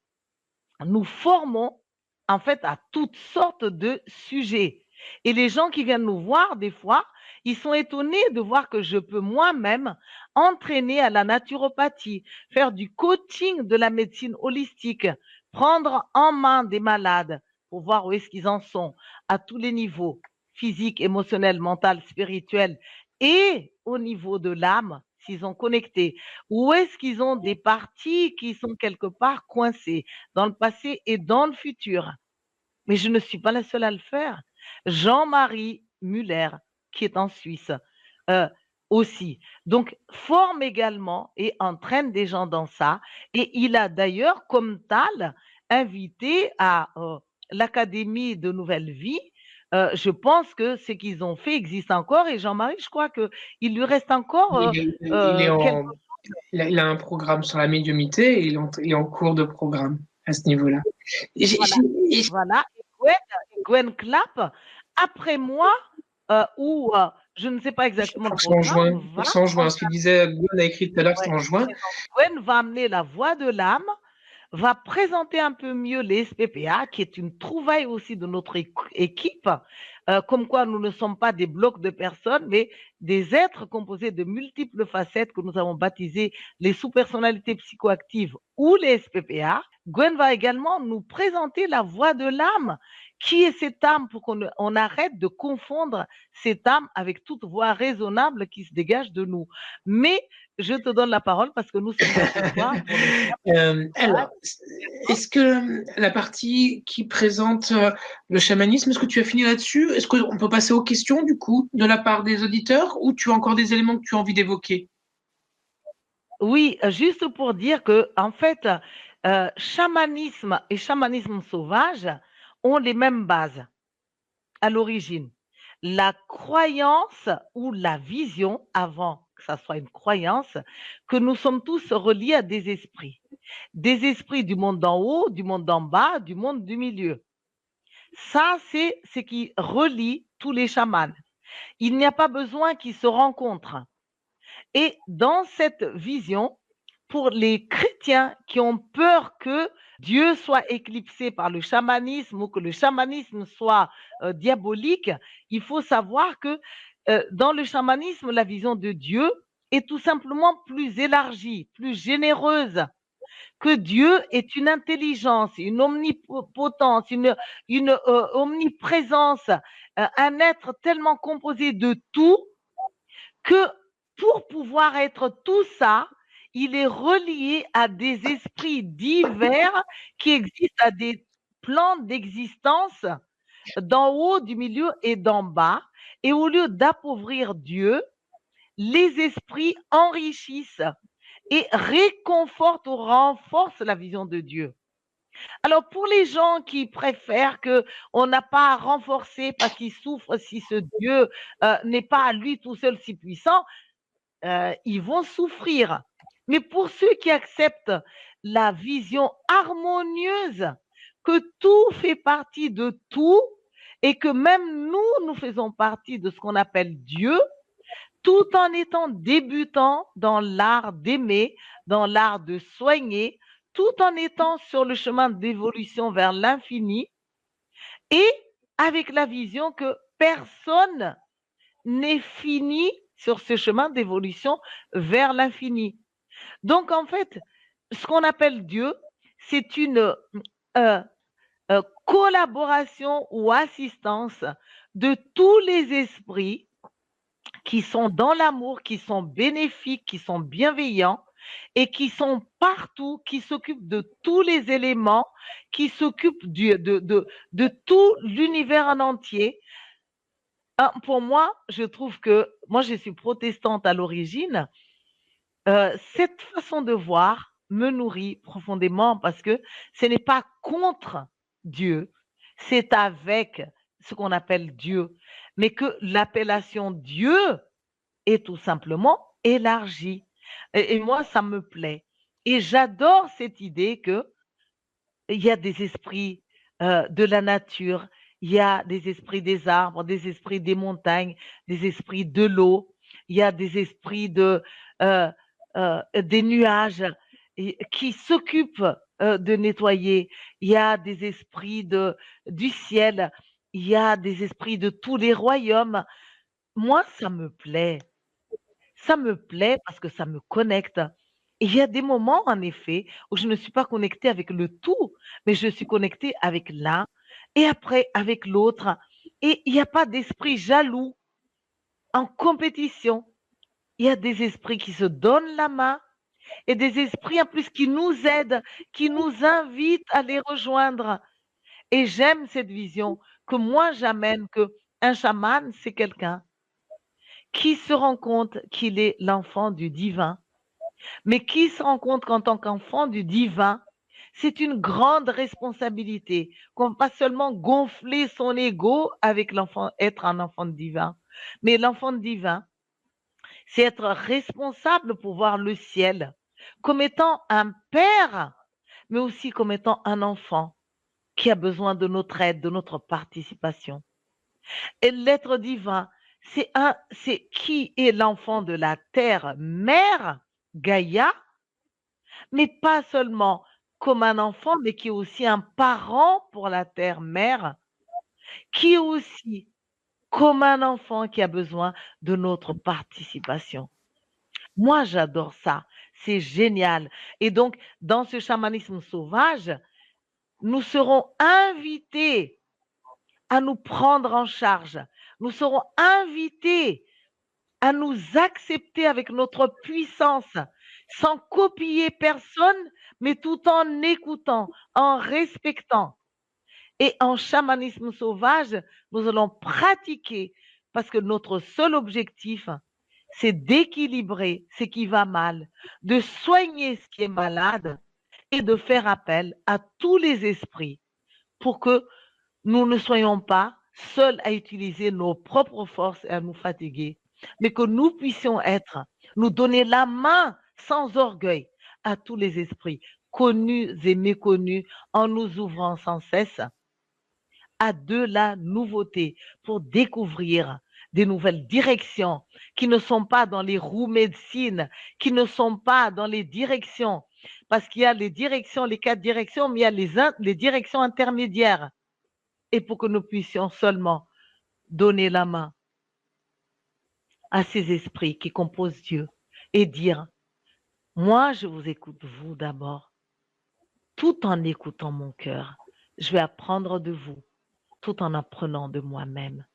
nous formons en fait à toutes sortes de sujets. Et les gens qui viennent nous voir, des fois, ils sont étonnés de voir que je peux moi-même entraîner à la naturopathie, faire du coaching de la médecine holistique, prendre en main des malades pour voir où est-ce qu'ils en sont à tous les niveaux, physique, émotionnel, mental, spirituel et au niveau de l'âme, s'ils ont connecté. Où est-ce qu'ils ont des parties qui sont quelque part coincées dans le passé et dans le futur? Mais je ne suis pas la seule à le faire. Jean-Marie Muller, qui est en Suisse, euh, aussi. Donc, forme également et entraîne des gens dans ça. Et il a d'ailleurs, comme tal, invité à l'Académie de Nouvelle Vie. Je pense que ce qu'ils ont fait existe encore. Et Jean-Marie, je crois qu'il lui reste encore Il est quelques... il a un programme sur la médiumité et il est en cours de programme à ce niveau-là. Voilà. Voilà. Et Gwen Clapp, après moi, ou je ne sais pas exactement le programme, va c'est en juin. Ce qu'il disait, Gwen a écrit tout à l'heure, c'est en juin. Gwen va amener la voix de l'âme, va présenter un peu mieux les SPPA, qui est une trouvaille aussi de notre équipe, comme quoi nous ne sommes pas des blocs de personnes, mais des êtres composés de multiples facettes que nous avons baptisées les sous-personnalités psychoactives ou les SPPA. Gwen va également nous présenter la voix de l'âme. Qui est cette âme pour qu'on arrête de confondre cette âme avec toute voix raisonnable qui se dégage de nous. Mais je te donne la parole parce que nous sommes là ce soir. Alors, est-ce que la partie qui présente le chamanisme, est-ce que tu as fini là-dessus? Est-ce qu'on peut passer aux questions du coup de la part des auditeurs ou tu as encore des éléments que tu as envie d'évoquer? Oui, juste pour dire que en fait, chamanisme et chamanisme sauvage ont les mêmes bases à l'origine. La croyance ou la vision, avant que ça soit une croyance, que nous sommes tous reliés à des esprits. Des esprits du monde d'en haut, du monde d'en bas, du monde du milieu. Ça, c'est ce qui relie tous les chamans. Il n'y a pas besoin qu'ils se rencontrent. Et dans cette vision, pour les chrétiens qui ont peur que Dieu soit éclipsé par le chamanisme ou que le chamanisme soit diabolique, il faut savoir que dans le chamanisme, la vision de Dieu est tout simplement plus élargie, plus généreuse, que Dieu est une intelligence, une omnipotence, une omniprésence, un être tellement composé de tout que pour pouvoir être tout ça, il est relié à des esprits divers qui existent à des plans d'existence d'en haut, du milieu et d'en bas. Et au lieu d'appauvrir Dieu, les esprits enrichissent et réconfortent ou renforcent la vision de Dieu. Alors, pour les gens qui préfèrent qu'on n'a pas à renforcer parce qu'ils souffrent si ce Dieu n'est pas à lui tout seul si puissant, ils vont souffrir. Mais pour ceux qui acceptent la vision harmonieuse, que tout fait partie de tout et que même nous, nous faisons partie de ce qu'on appelle Dieu, tout en étant débutants dans l'art d'aimer, dans l'art de soigner, tout en étant sur le chemin d'évolution vers l'infini et avec la vision que personne n'est fini sur ce chemin d'évolution vers l'infini. Donc, en fait, ce qu'on appelle Dieu, c'est une euh, collaboration ou assistance de tous les esprits qui sont dans l'amour, qui sont bénéfiques, qui sont bienveillants et qui sont partout, qui s'occupent de tous les éléments, qui s'occupent de tout l'univers en entier. Pour moi, je trouve que, moi je suis protestante à l'origine, cette façon de voir me nourrit profondément parce que ce n'est pas contre Dieu, c'est avec ce qu'on appelle Dieu, mais que l'appellation Dieu est tout simplement élargie. Et moi, ça me plaît. Et j'adore cette idée que il y a des esprits de la nature, il y a des esprits des arbres, des esprits des montagnes, des esprits de l'eau, il y a des esprits des nuages qui s'occupent de nettoyer, il y a des esprits du ciel, il y a des esprits de tous les royaumes. Moi, ça me plaît. Ça me plaît parce que ça me connecte. Et il y a des moments, en effet, où je ne suis pas connectée avec le tout, mais je suis connectée avec l'un et après avec l'autre. Et il n'y a pas d'esprit jaloux en compétition. Il y a des esprits qui se donnent la main et des esprits en plus qui nous aident, qui nous invitent à les rejoindre. Et j'aime cette vision que moi j'amène que un chaman, c'est quelqu'un qui se rend compte qu'il est l'enfant du divin, mais qui se rend compte qu'en tant qu'enfant du divin, c'est une grande responsabilité, qu'on ne va pas seulement gonfler son ego avec l'enfant, être un enfant divin, mais l'enfant divin, c'est être responsable pour voir le ciel comme étant un père, mais aussi comme étant un enfant qui a besoin de notre aide, de notre participation. Et l'être divin, c'est qui est l'enfant de la terre mère, Gaïa, mais pas seulement comme un enfant, mais qui est aussi un parent pour la terre mère, qui est aussi comme un enfant qui a besoin de notre participation. Moi, j'adore ça. C'est génial. Et donc, dans ce chamanisme sauvage, nous serons invités à nous prendre en charge. Nous serons invités à nous accepter avec notre puissance, sans copier personne, mais tout en écoutant, en respectant. Et en chamanisme sauvage, nous allons pratiquer parce que notre seul objectif, c'est d'équilibrer ce qui va mal, de soigner ce qui est malade et de faire appel à tous les esprits pour que nous ne soyons pas seuls à utiliser nos propres forces et à nous fatiguer, mais que nous puissions nous donner la main sans orgueil à tous les esprits, connus et méconnus, en nous ouvrant sans cesse à de la nouveauté pour découvrir des nouvelles directions qui ne sont pas dans les roues médecine, qui ne sont pas dans les directions, parce qu'il y a les directions, les 4 directions, mais il y a les directions intermédiaires. Et pour que nous puissions seulement donner la main à ces esprits qui composent Dieu et dire, moi je vous écoute vous d'abord, tout en écoutant mon cœur. Je vais apprendre de vous, tout en apprenant de moi-même.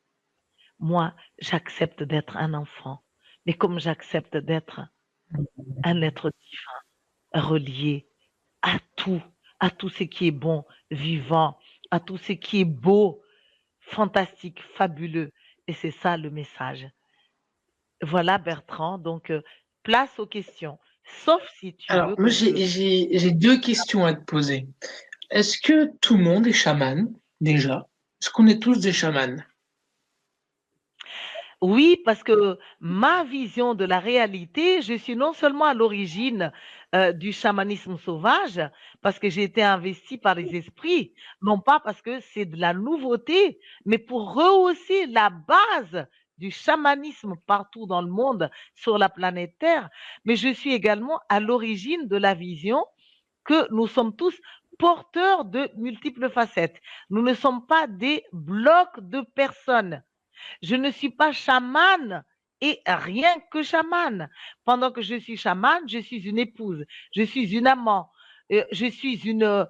Moi, j'accepte d'être un enfant, mais comme j'accepte d'être un être divin, relié à tout ce qui est bon, vivant, à tout ce qui est beau, fantastique, fabuleux. Et c'est ça le message. Voilà, Bertrand. Donc, place aux questions. Sauf si tu Alors, veux moi, que je... j'ai deux questions à te poser. Est-ce que tout le monde est chaman, déjà? Est-ce qu'on est tous des chamans? Oui, parce que ma vision de la réalité, je suis non seulement à l'origine du chamanisme sauvage, parce que j'ai été investie par les esprits, non pas parce que c'est de la nouveauté, mais pour rehausser la base du chamanisme partout dans le monde, sur la planète Terre. Mais je suis également à l'origine de la vision que nous sommes tous porteurs de multiples facettes. Nous ne sommes pas des blocs de personnes. Je ne suis pas chamane et rien que chamane. Pendant que je suis chamane, je suis une épouse, je suis une amant, je suis une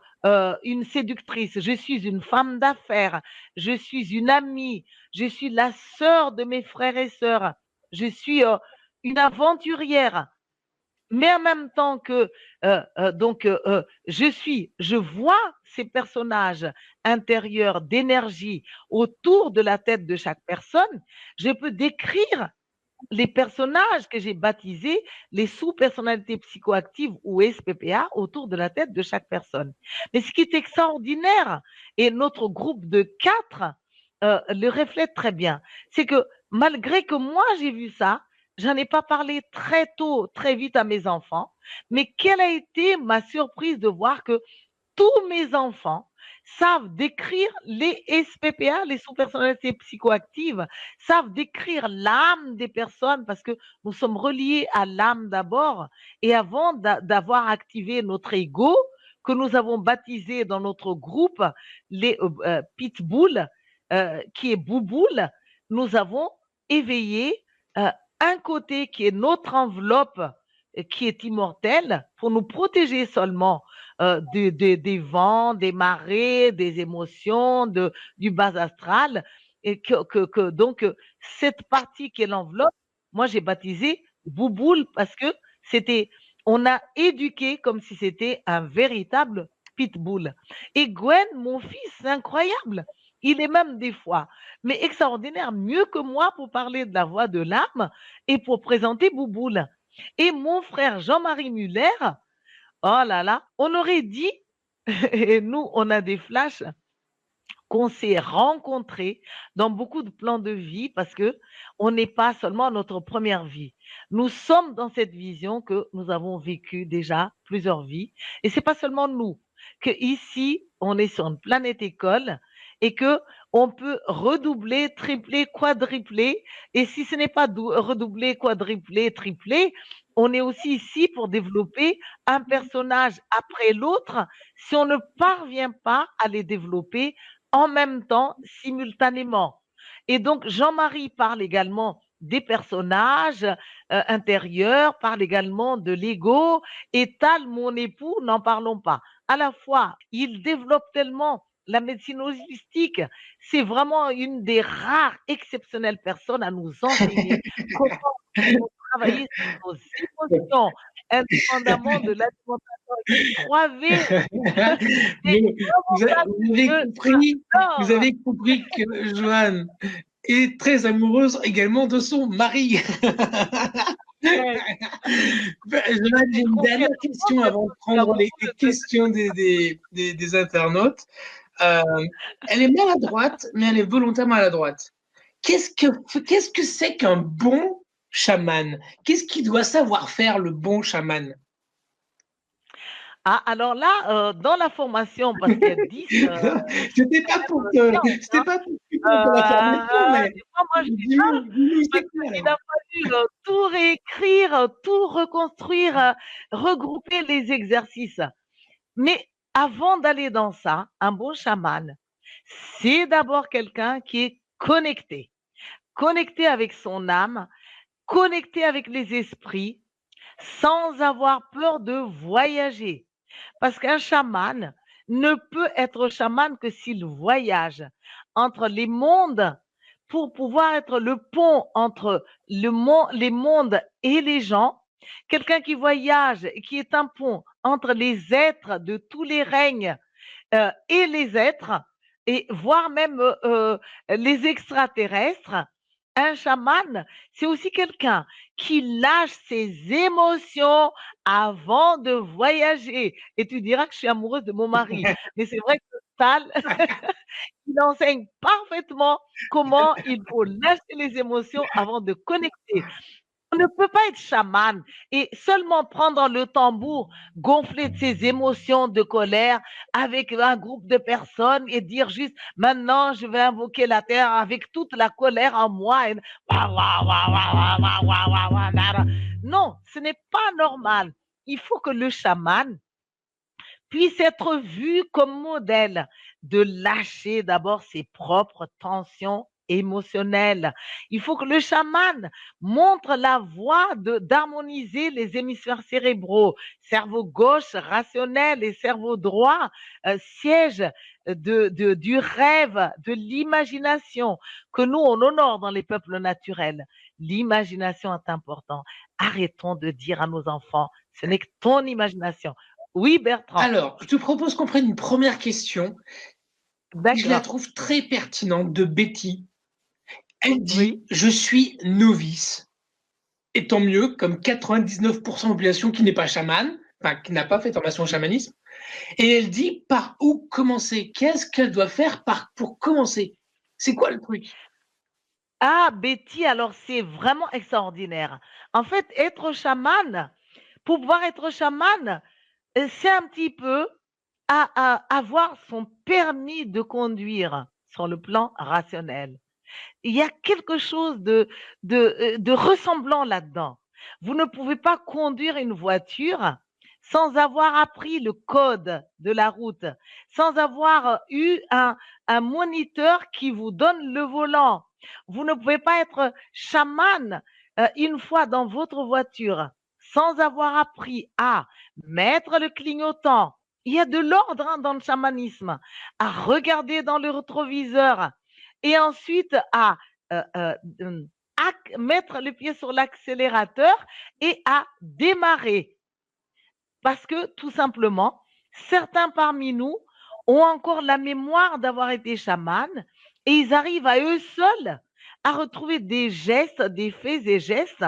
séductrice, je suis une femme d'affaires, je suis une amie, je suis la sœur de mes frères et sœurs, je suis une aventurière. Mais en même temps que je vois ces personnages intérieurs d'énergie autour de la tête de chaque personne, je peux décrire les personnages que j'ai baptisés les sous-personnalités psychoactives ou SPPA autour de la tête de chaque personne. Mais ce qui est extraordinaire, et notre groupe de 4 le reflète très bien, c'est que malgré que moi j'ai vu ça, j'en ai pas parlé très tôt, très vite à mes enfants, mais quelle a été ma surprise de voir que tous mes enfants savent décrire les SPPA, les sous-personnalités psychoactives, savent décrire l'âme des personnes parce que nous sommes reliés à l'âme d'abord et avant d'avoir activé notre ego que nous avons baptisé dans notre groupe les pitbulls, qui est bouboule, nous avons éveillé un côté qui est notre enveloppe qui est immortelle pour nous protéger seulement des vents, des marées, des émotions, du bas astral. Et donc, cette partie qui est l'enveloppe, moi, j'ai baptisé Bouboule parce que on a éduqué comme si c'était un véritable pitbull. Et Gwen, mon fils, c'est incroyable. Il est même des fois, mais extraordinaire, mieux que moi pour parler de la voix de l'âme et pour présenter Bouboule. Et mon frère Jean-Marie Muller, oh là là, on aurait dit, et nous, on a des flashs, qu'on s'est rencontrés dans beaucoup de plans de vie parce que on n'est pas seulement notre première vie. Nous sommes dans cette vision que nous avons vécu déjà plusieurs vies. Et c'est pas seulement nous, que ici, on est sur une planète école et que on peut redoubler, tripler, quadrupler. Et si ce n'est pas redoubler, quadrupler, tripler, on est aussi ici pour développer un personnage après l'autre si on ne parvient pas à les développer en même temps, simultanément. Et donc, Jean-Marie parle également des personnages intérieurs, parle également de l'ego, et Tal, mon époux, n'en parlons pas. À la fois, il développe tellement la médecine holistique, c'est vraiment une des rares, exceptionnelles personnes à nous enseigner comment travailler sur nos émotions, indépendamment de l'alimentation avec 3V. Vous avez compris que Joanne est très amoureuse également de son mari. Joanne, j'ai une dernière question avant de prendre les questions des internautes. Elle est maladroite, mais elle est volontairement maladroite. Qu'est-ce que c'est qu'un bon chaman? Qu'est-ce qu'il doit savoir faire, le bon chaman? Ah, alors là, dans la formation, parce qu'il y a 10... C'était pas pour la formation, mais... Moi, je dis ça, parce qu'il a fallu tout réécrire, tout reconstruire, regrouper les exercices. Mais avant d'aller dans ça, un bon chaman, c'est d'abord quelqu'un qui est connecté. Connecté avec son âme, connecté avec les esprits, sans avoir peur de voyager. Parce qu'un chaman ne peut être chaman que s'il voyage entre les mondes pour pouvoir être le pont entre les mondes et les gens. Quelqu'un qui voyage, qui est un pont entre les êtres de tous les règnes et les êtres, et voire même les extraterrestres. Un chaman, c'est aussi quelqu'un qui lâche ses émotions avant de voyager. Et tu diras que je suis amoureuse de mon mari. Mais c'est vrai que Tal, il enseigne parfaitement comment il faut lâcher les émotions avant de connecter. On ne peut pas être chaman et seulement prendre le tambour, gonfler de ses émotions de colère avec un groupe de personnes et dire juste maintenant je vais invoquer la terre avec toute la colère en moi. Non, ce n'est pas normal. Il faut que le chaman puisse être vu comme modèle de lâcher d'abord ses propres tensions émotionnelles. Il faut que le chaman montre la voie d'harmoniser les hémisphères cérébraux, cerveau gauche rationnel et cerveau droit, siège du rêve, de l'imagination que nous, on honore dans les peuples naturels. L'imagination est importante. Arrêtons de dire à nos enfants, ce n'est que ton imagination. Oui, Bertrand. Alors, je te propose qu'on prenne une première question. Je la D'accord. trouve très pertinente de Betty. Elle dit, Oui. je suis novice. Et tant mieux, comme 99% de la population qui n'est pas chamane, enfin, qui n'a pas fait formation au chamanisme. Et elle dit, par où commencer? Qu'est-ce qu'elle doit faire pour commencer? C'est quoi le truc? Ah, Betty, alors c'est vraiment extraordinaire. En fait, être chaman, pour pouvoir être chaman, c'est un petit peu avoir son permis de conduire sur le plan rationnel. Il y a quelque chose de ressemblant là-dedans. Vous ne pouvez pas conduire une voiture sans avoir appris le code de la route, sans avoir eu un moniteur qui vous donne le volant. Vous ne pouvez pas être chaman une fois dans votre voiture sans avoir appris à mettre le clignotant. Il y a de l'ordre dans le chamanisme, à regarder dans le rétroviseur et ensuite euh, euh, mettre le pied sur l'accélérateur et à démarrer. Parce que tout simplement, certains parmi nous ont encore la mémoire d'avoir été chamans et ils arrivent à eux seuls à retrouver des gestes, des faits et gestes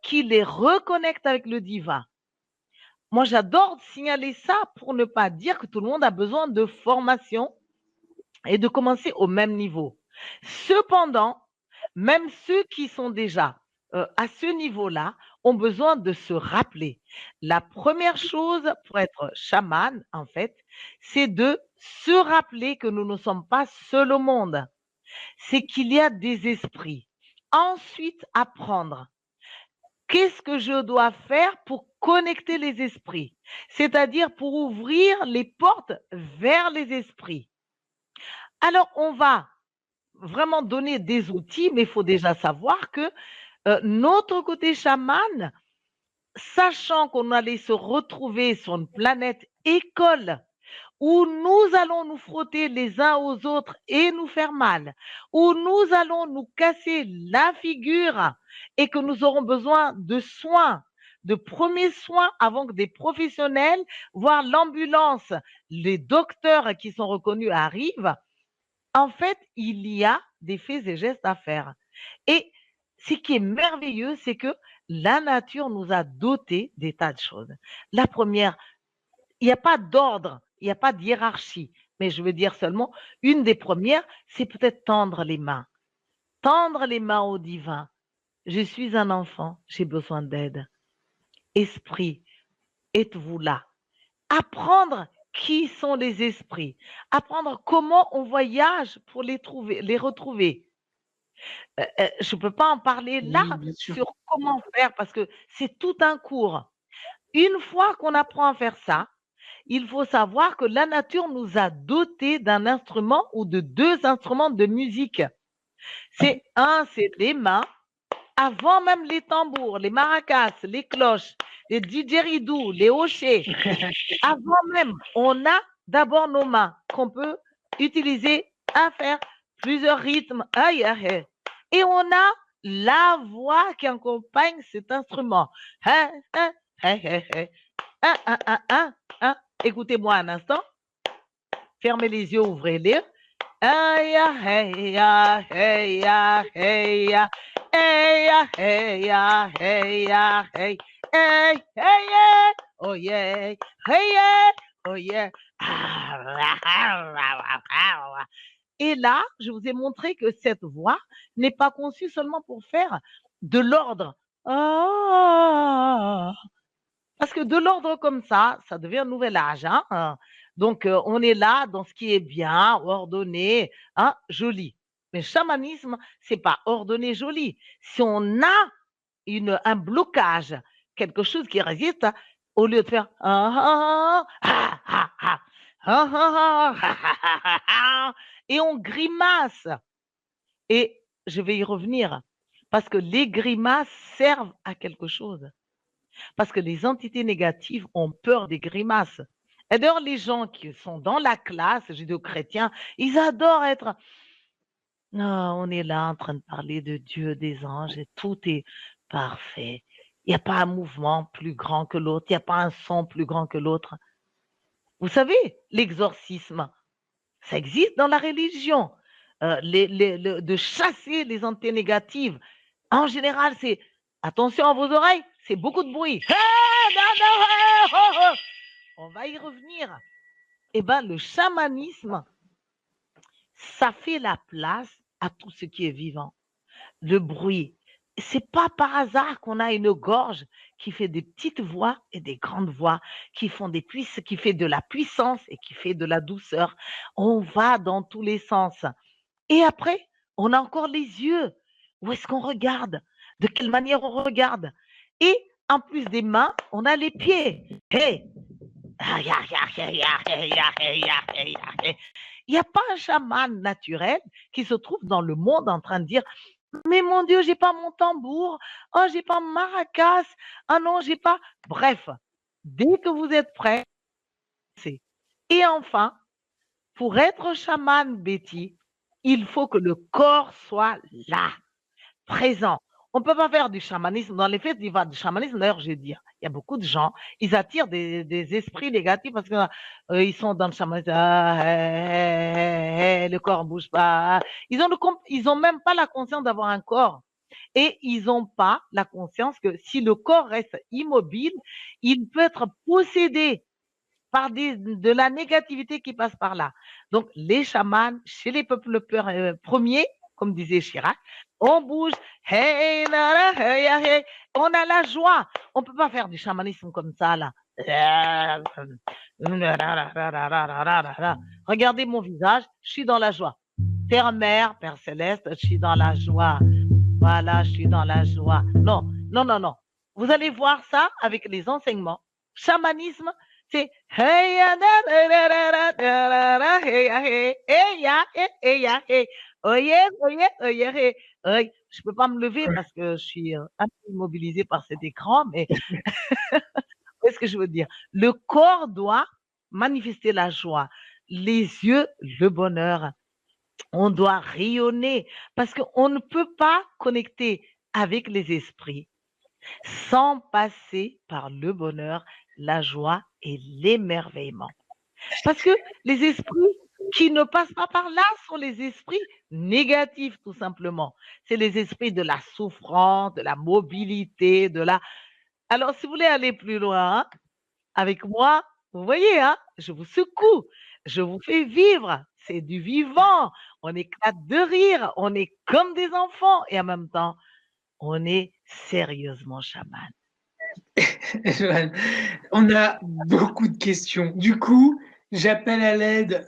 qui les reconnectent avec le divin. Moi, j'adore signaler ça pour ne pas dire que tout le monde a besoin de formation et de commencer au même niveau. Cependant, même ceux qui sont déjà à ce niveau-là ont besoin de se rappeler. La première chose pour être chaman, en fait, c'est de se rappeler que nous ne sommes pas seuls au monde. C'est qu'il y a des esprits. Ensuite, apprendre. Qu'est-ce que je dois faire pour connecter les esprits? C'est-à-dire pour ouvrir les portes vers les esprits. Alors, on va vraiment donner des outils, mais il faut déjà savoir que notre côté chaman, sachant qu'on allait se retrouver sur une planète école où nous allons nous frotter les uns aux autres et nous faire mal, où nous allons nous casser la figure et que nous aurons besoin de soins, de premiers soins avant que des professionnels, voire l'ambulance, les docteurs qui sont reconnus arrivent. En fait, il y a des faits et gestes à faire. Et ce qui est merveilleux, c'est que la nature nous a dotés des tas de choses. La première, il n'y a pas d'ordre, il n'y a pas de hiérarchie, mais je veux dire seulement, une des premières, c'est peut-être tendre les mains. Tendre les mains au divin. Je suis un enfant, j'ai besoin d'aide. Esprit, êtes-vous là? Apprendre qui sont les esprits, apprendre comment on voyage pour les trouver, les retrouver. Je ne peux pas en parler là Oui, bien sûr. sur comment faire parce que c'est tout un cours. Une fois qu'on apprend à faire ça, il faut savoir que la nature nous a dotés d'un instrument ou de deux instruments de musique. C'est c'est les mains, avant même les tambours, les maracas, les cloches, les didgeridoo, les hochets. Avant même, on a d'abord nos mains qu'on peut utiliser à faire plusieurs rythmes. Aïe, aïe, aïe. Et on a la voix qui accompagne cet instrument. Hein, hein, hein, hein, hein. Hein. Écoutez-moi un instant. Fermez les yeux, ouvrez-les. Aïe, aïe, aïe, aïe, aïe, aïe. Hey, hey, hey, hey, hey, hey, oh yeah, hey, yeah, oh yeah. Et là, je vous ai montré que cette voix n'est pas conçue seulement pour faire de l'ordre. Ah, parce que de l'ordre comme ça devient un nouvel âge. Hein. Donc, on est là dans ce qui est bien, ordonné, hein, joli. Mais le chamanisme, c'est pas ordonné, joli. Si on a un blocage, quelque chose qui résiste, au lieu de faire ha, ha, ha, ha, ha, ha, ha, ha, et on grimace. Et je vais y revenir parce que les grimaces servent à quelque chose. Parce que les entités négatives ont peur des grimaces. Et d'ailleurs, les gens qui sont dans la classe judéo-chrétien, ils adorent être. Ah, on est là en train de parler de Dieu, des anges, et tout est parfait. Il n'y a pas un mouvement plus grand que l'autre, il n'y a pas un son plus grand que l'autre. Vous savez, l'exorcisme, ça existe dans la religion. De chasser les entités négatives. En général, c'est attention à vos oreilles, c'est beaucoup de bruit. Hey, non, non, hey, oh, oh. On va y revenir. Eh bien, le chamanisme, ça fait la place à tout ce qui est vivant. Le bruit. C'est pas par hasard qu'on a une gorge qui fait des petites voix et des grandes voix, qui fait de la puissance et qui fait de la douceur. On va dans tous les sens. Et après, on a encore les yeux. Où est-ce qu'on regarde? De quelle manière on regarde? Et en plus des mains, on a les pieds. Hey! Il n'y a pas un chaman naturel qui se trouve dans le monde en train de dire mais mon Dieu, j'ai pas mon tambour, oh, j'ai pas maracas, ah non, j'ai pas. Bref, dès que vous êtes prêts, c'est. Et enfin, pour être chaman, Betty, il faut que le corps soit là, présent. On ne peut pas faire du chamanisme. Dans les festivals du chamanisme, d'ailleurs, je vais dire, il y a beaucoup de gens, ils attirent des esprits négatifs parce qu'ils sont dans le chamanisme. Ah, le corps ne bouge pas. Ils ont même pas la conscience d'avoir un corps. Et ils n'ont pas la conscience que si le corps reste immobile, il peut être possédé par de la négativité qui passe par là. Donc, les chamans, chez les peuples premiers, comme disait Chirac, on bouge, hey, hey, hey, on a la joie. On ne peut pas faire du chamanisme comme ça, là. Regardez mon visage, je suis dans la joie. Terre, mère, Père céleste, je suis dans la joie. Voilà, je suis dans la joie. Non, non, non, non. Vous allez voir ça avec les enseignements. Chamanisme, c'est je peux pas me lever parce que je suis un peu immobilisée par cet écran, mais qu'est-ce que je veux dire? Le corps doit manifester la joie, les yeux, le bonheur. On doit rayonner parce qu'on ne peut pas connecter avec les esprits sans passer par le bonheur, la joie et l'émerveillement. Parce que les esprits qui ne passent pas par là sont les esprits négatifs, tout simplement. C'est les esprits de la souffrance, de la mobilité, de la... Alors, si vous voulez aller plus loin, hein, avec moi, vous voyez, hein, je vous secoue, je vous fais vivre. C'est du vivant. On éclate de rire. On est comme des enfants. Et en même temps, on est sérieusement chaman. On a beaucoup de questions. Du coup, j'appelle à l'aide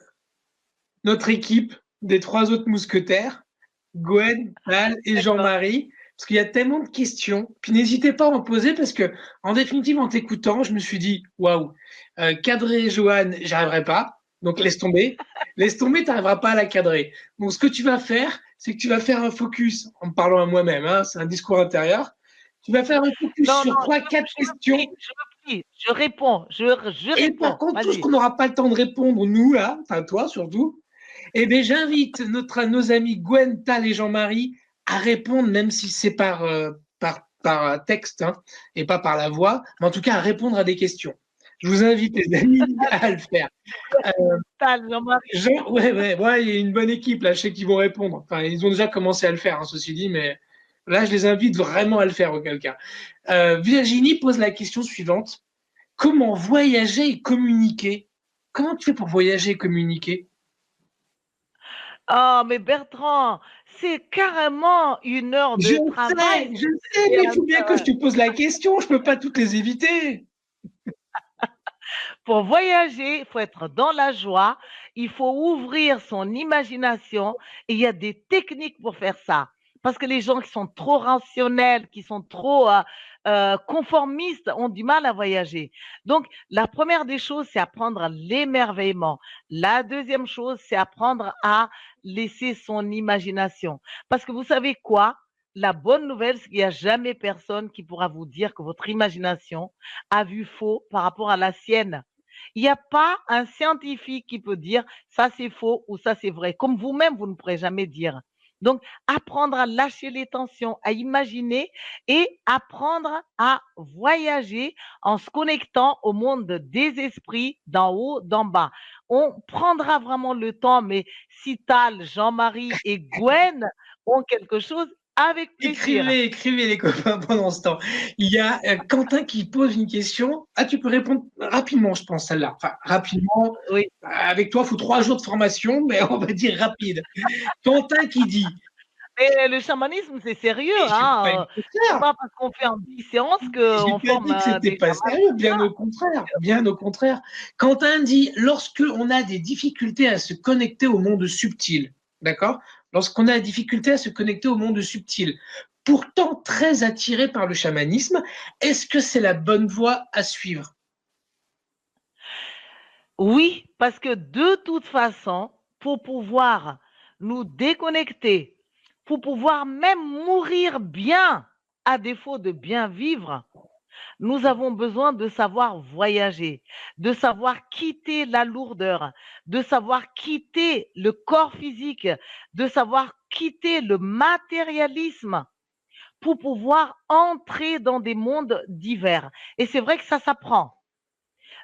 notre équipe des 3 autres mousquetaires, Gwen, Tal et Jean-Marie, parce qu'il y a tellement de questions. Puis n'hésitez pas à en poser parce que, en définitive, en t'écoutant, je me suis dit, waouh, cadrer Joanne, j'arriverai pas. Donc laisse tomber. Laisse tomber, tu n'arriveras pas à la cadrer. Donc ce que tu vas faire, c'est que tu vas faire un focus en me parlant à moi-même. Hein, c'est un discours intérieur. Tu vas faire un focus Non, sur non, 3-4 questions. je réponds, je Et réponds. par contre, tout ce qu'on n'aura pas le temps de répondre, nous, là, enfin toi surtout, eh bien, j'invite nos amis Gwen, Tal et Jean-Marie à répondre, même si c'est par texte hein, et pas par la voix, mais en tout cas à répondre à des questions. Je vous invite, les amis, à le faire. Tal, Jean-Marie. Ouais, il y a une bonne équipe, là, je sais qu'ils vont répondre. Enfin, ils ont déjà commencé à le faire, hein, ceci dit, mais là, je les invite vraiment à le faire, auquel cas. Virginie pose la question suivante. Comment voyager et communiquer? Comment tu fais pour voyager et communiquer? Oh, mais Bertrand, c'est carrément une heure de travail. Je sais, mais il faut bien que je te pose la question, je ne peux pas toutes les éviter. Pour voyager, il faut être dans la joie, il faut ouvrir son imagination et il y a des techniques pour faire ça. Parce que les gens qui sont trop rationnels, qui sont trop conformistes ont du mal à voyager. Donc, la première des choses, c'est apprendre l'émerveillement. La deuxième chose, c'est apprendre à laisser son imagination. Parce que vous savez quoi? La bonne nouvelle, c'est qu'il n'y a jamais personne qui pourra vous dire que votre imagination a vu faux par rapport à la sienne. Il n'y a pas un scientifique qui peut dire ça c'est faux ou ça c'est vrai. Comme vous-même, vous ne pourrez jamais dire. Donc, apprendre à lâcher les tensions, à imaginer et apprendre à voyager en se connectant au monde des esprits d'en haut, d'en bas. On prendra vraiment le temps, mais si Tal, Jean-Marie et Gwen ont quelque chose, avec plaisir. Écrivez les copains pendant ce temps. Il y a Quentin qui pose une question. Ah, tu peux répondre rapidement, je pense, celle-là. Enfin, rapidement. Oui. Avec toi, il faut 3 jours de formation, mais on va dire rapide. Quentin qui dit. Mais le chamanisme, c'est sérieux, hein. C'est pas parce qu'on fait en 10 séances qu'on J'ai pas forme dit que c'était des pas chamans. sérieux, bien au contraire, bien au contraire. Quentin dit, lorsque on a des difficultés à se connecter au monde subtil, d'accord? Lorsqu'on a des difficultés à se connecter au monde subtil, pourtant très attiré par le chamanisme, est-ce que c'est la bonne voie à suivre? Oui, parce que de toute façon, pour pouvoir nous déconnecter, pour pouvoir même mourir bien, à défaut de bien vivre, nous avons besoin de savoir voyager, de savoir quitter la lourdeur, de savoir quitter le corps physique, de savoir quitter le matérialisme pour pouvoir entrer dans des mondes divers. Et c'est vrai que ça s'apprend.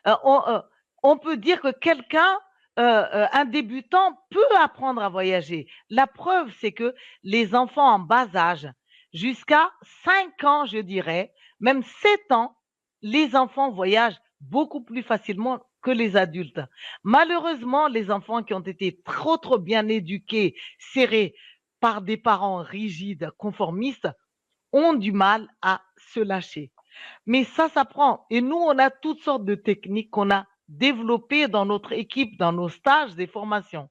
Euh, on, euh, on peut dire que quelqu'un, un débutant, peut apprendre à voyager. La preuve, c'est que les enfants en bas âge, jusqu'à 5 ans, je dirais, même 7 ans, les enfants voyagent beaucoup plus facilement que les adultes. Malheureusement, les enfants qui ont été trop bien éduqués, serrés par des parents rigides, conformistes, ont du mal à se lâcher. Mais ça s'apprend. Et nous, on a toutes sortes de techniques qu'on a développées dans notre équipe, dans nos stages et formations.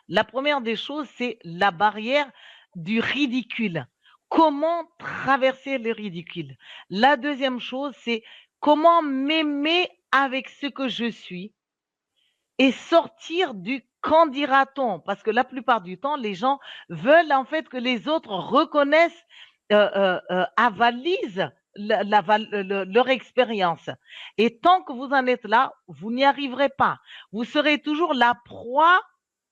La première des choses, c'est la barrière du ridicule. Comment traverser le ridicule? La deuxième chose, c'est comment m'aimer avec ce que je suis et sortir du qu'en dira-t-on? Parce que la plupart du temps, les gens veulent en fait que les autres reconnaissent, avalisent leur expérience. Et tant que vous en êtes là, vous n'y arriverez pas. Vous serez toujours la proie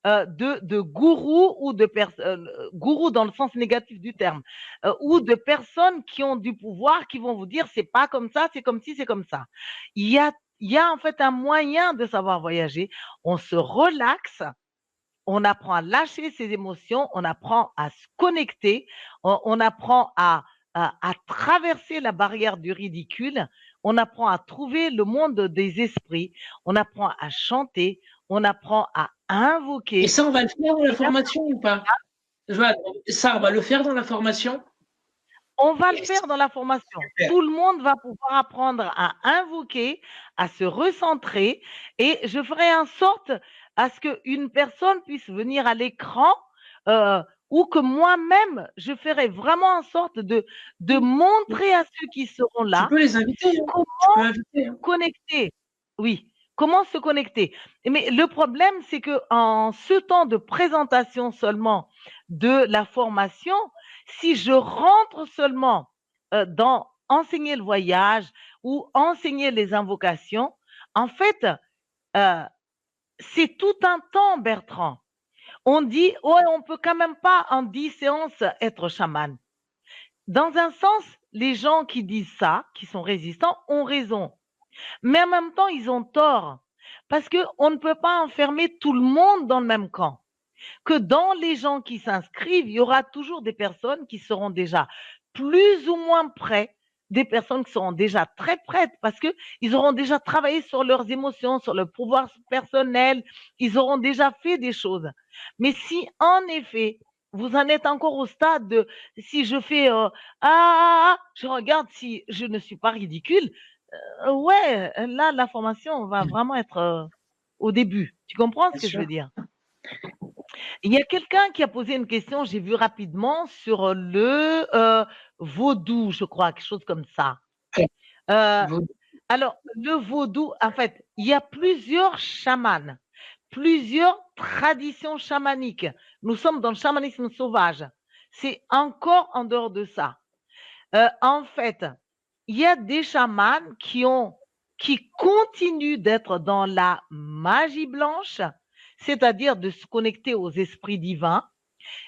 de gourous ou de personnes, gourous dans le sens négatif du terme, ou de personnes qui ont du pouvoir, qui vont vous dire c'est pas comme ça, c'est comme ci, c'est comme ça. Il y a il y a en fait un moyen de savoir voyager. On se relaxe, on apprend à lâcher ses émotions, on apprend à se connecter, on apprend à traverser la barrière du ridicule, on apprend à trouver le monde des esprits, on apprend à chanter, on apprend à Et invoquer. ça, on va le faire dans la Et là, formation ou pas? Ça, on va le faire dans la formation? on va le Yes, faire dans la formation. super. Tout le monde va pouvoir apprendre à invoquer, à se recentrer et je ferai en sorte à ce qu'une personne puisse venir à l'écran ou que moi-même, je ferai vraiment en sorte de montrer à ceux qui seront Tu là peux les inviter, hein. Tu peux comment inviter, hein. connecter. Oui, comment se connecter. Mais le problème, c'est que en ce temps de présentation seulement de la formation, si je rentre seulement dans enseigner le voyage ou enseigner les invocations, en fait, euh, c'est tout un temps, Bertrand. On dit, ouais, on peut quand même pas en 10 séances être chaman. Dans un sens, les gens qui disent ça, qui sont résistants, ont raison. Mais en même temps, ils ont tort. Parce qu'on ne peut pas enfermer tout le monde dans le même camp. Que dans les gens qui s'inscrivent, il y aura toujours des personnes qui seront déjà plus ou moins prêtes, des personnes qui seront déjà très prêtes parce qu'ils auront déjà travaillé sur leurs émotions, sur leur pouvoir personnel, ils auront déjà fait des choses. Mais si en effet, vous en êtes encore au stade de si je fais je regarde si je ne suis pas ridicule, ouais, là, la formation va vraiment être au début. Tu comprends ce Bien que je veux sûr. dire? Il y a quelqu'un qui a posé une question, j'ai vu rapidement, sur le vaudou, je crois, quelque chose comme ça. Alors, Euh, vaudou. alors, le vaudou, en fait, il y a plusieurs chamans, plusieurs traditions chamaniques. Nous sommes dans le chamanisme sauvage. C'est encore en dehors de ça. En fait, il y a des chamans qui continuent d'être dans la magie blanche, c'est-à-dire de se connecter aux esprits divins,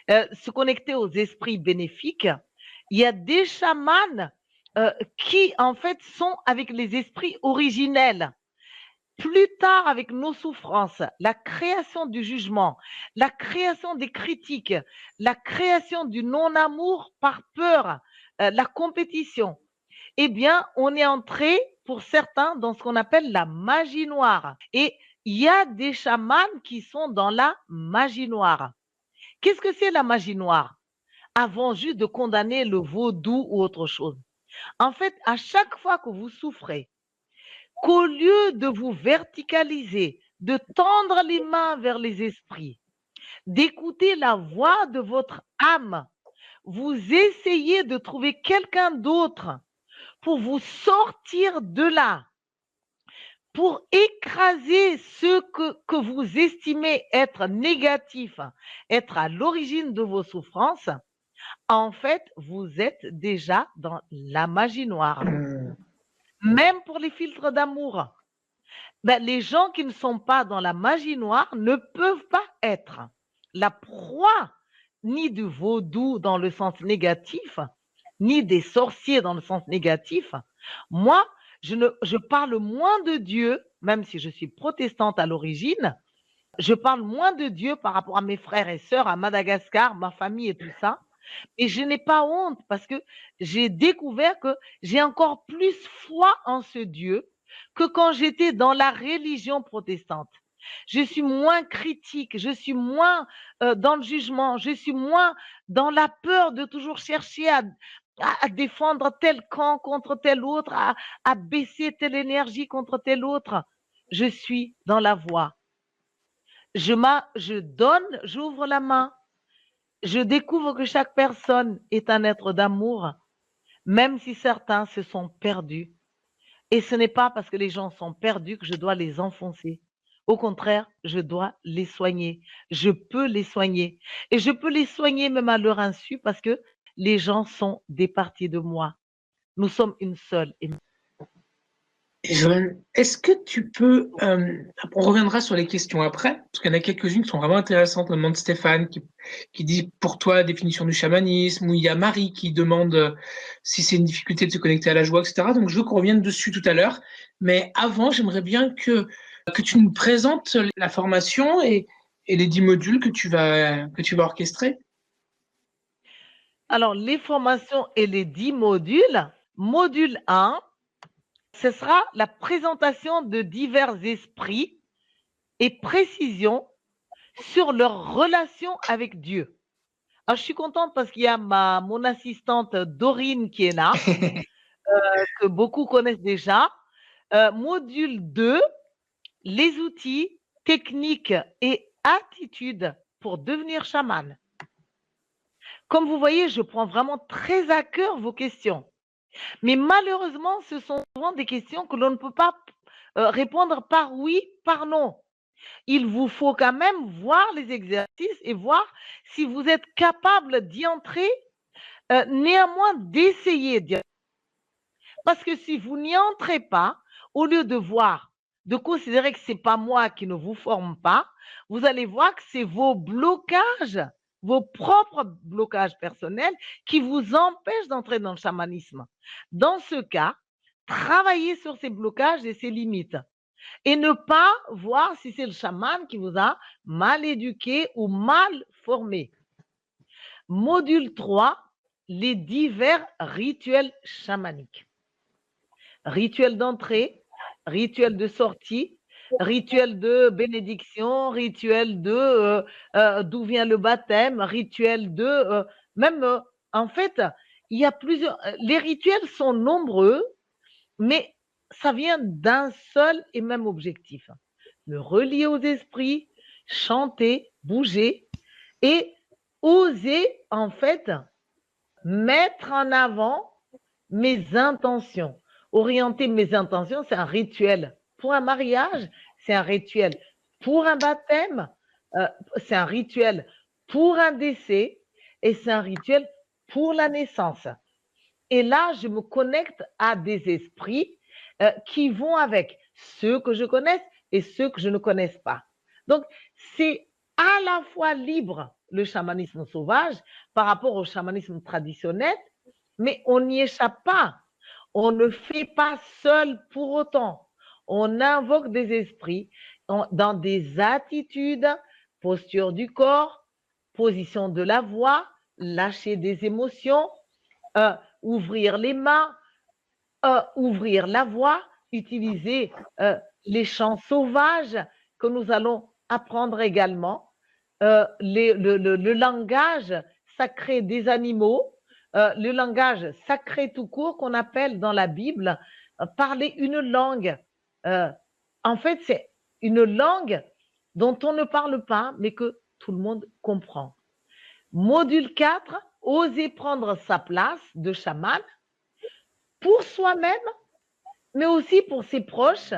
se connecter aux esprits bénéfiques. Il y a des chamans qui, en fait, sont avec les esprits originels. Plus tard, avec nos souffrances, la création du jugement, la création des critiques, la création du non-amour par peur, la compétition, eh bien, on est entré, pour certains, dans ce qu'on appelle la magie noire. Et il y a des chamans qui sont dans la magie noire. Qu'est-ce que c'est la magie noire? Avant juste de condamner le vaudou ou autre chose. En fait, à chaque fois que vous souffrez, qu'au lieu de vous verticaliser, de tendre les mains vers les esprits, d'écouter la voix de votre âme, vous essayez de trouver quelqu'un d'autre pour vous sortir de là, pour écraser ce que vous estimez être négatif, être à l'origine de vos souffrances. En fait, vous êtes déjà dans la magie noire. Même pour les filtres d'amour. Ben, les gens qui ne sont pas dans la magie noire ne peuvent pas être la proie ni du vaudou dans le sens négatif, ni des sorciers dans le sens négatif. Moi, je parle moins de Dieu, même si je suis protestante à l'origine, je parle moins de Dieu par rapport à mes frères et sœurs à Madagascar, ma famille et tout ça. Et je n'ai pas honte parce que j'ai découvert que j'ai encore plus foi en ce Dieu que quand j'étais dans la religion protestante. Je suis moins critique, je suis moins dans le jugement, je suis moins dans la peur de toujours chercher à défendre tel camp contre tel autre, à baisser telle énergie contre tel autre. Je suis dans la voie. Je donne, j'ouvre la main. Je découvre que chaque personne est un être d'amour, même si certains se sont perdus. Et ce n'est pas parce que les gens sont perdus que je dois les enfoncer. Au contraire, je dois les soigner. Je peux les soigner. Et je peux les soigner même à leur insu parce que les gens sont des parties de moi. Nous sommes une seule. Joanne, est-ce que tu peux, on reviendra sur les questions après, parce qu'il y en a quelques-unes qui sont vraiment intéressantes, notamment de Stéphane qui dit pour toi la définition du chamanisme, ou il y a Marie qui demande si c'est une difficulté de se connecter à la joie, etc. Donc je veux qu'on revienne dessus tout à l'heure, mais avant, j'aimerais bien que tu nous présentes la formation et les 10 modules que tu vas orchestrer. Alors, les formations et les 10 modules. Module 1, ce sera la présentation de divers esprits et précisions sur leur relation avec Dieu. Alors, je suis contente parce qu'il y a mon assistante Dorine qui est là, que beaucoup connaissent déjà. Module 2, les outils, techniques et attitudes pour devenir chaman. Comme vous voyez, je prends vraiment très à cœur vos questions. Mais malheureusement, ce sont souvent des questions que l'on ne peut pas répondre par oui, par non. Il vous faut quand même voir les exercices et voir si vous êtes capable d'y entrer, néanmoins d'essayer d'y entrer. Parce que si vous n'y entrez pas, au lieu de voir, de considérer que ce n'est pas moi qui ne vous forme pas, vous allez voir que c'est vos blocages, vos propres blocages personnels qui vous empêchent d'entrer dans le chamanisme. Dans ce cas, travaillez sur ces blocages et ces limites. Et ne pas voir si c'est le chaman qui vous a mal éduqué ou mal formé. Module 3, les divers rituels chamaniques. Rituel d'entrée, rituel de sortie, rituel de bénédiction, rituel de d'où vient le baptême, rituel de même en fait, il y a plusieurs les rituels sont nombreux, mais ça vient d'un seul et même objectif. Me relier aux esprits, chanter, bouger et oser, en fait, mettre en avant mes intentions. Orienter mes intentions, c'est un rituel. Pour un mariage, c'est un rituel. Pour un baptême, c'est un rituel. Pour un décès, et c'est un rituel pour la naissance. Et là, je me connecte à des esprits qui vont avec ceux que je connaisse et ceux que je ne connaisse pas. Donc, c'est à la fois libre, le chamanisme sauvage, par rapport au chamanisme traditionnel, mais on n'y échappe pas. On ne fait pas seul pour autant. On invoque des esprits dans des attitudes, posture du corps, position de la voix, lâcher des émotions, ouvrir les mains, ouvrir la voix, utiliser les chants sauvages que nous allons apprendre également, le langage sacré des animaux, le langage sacré tout court qu'on appelle dans la Bible parler une langue. Euh, En fait, c'est une langue dont on ne parle pas, mais que tout le monde comprend. Module 4, oser prendre sa place de chaman pour soi-même, mais aussi pour ses proches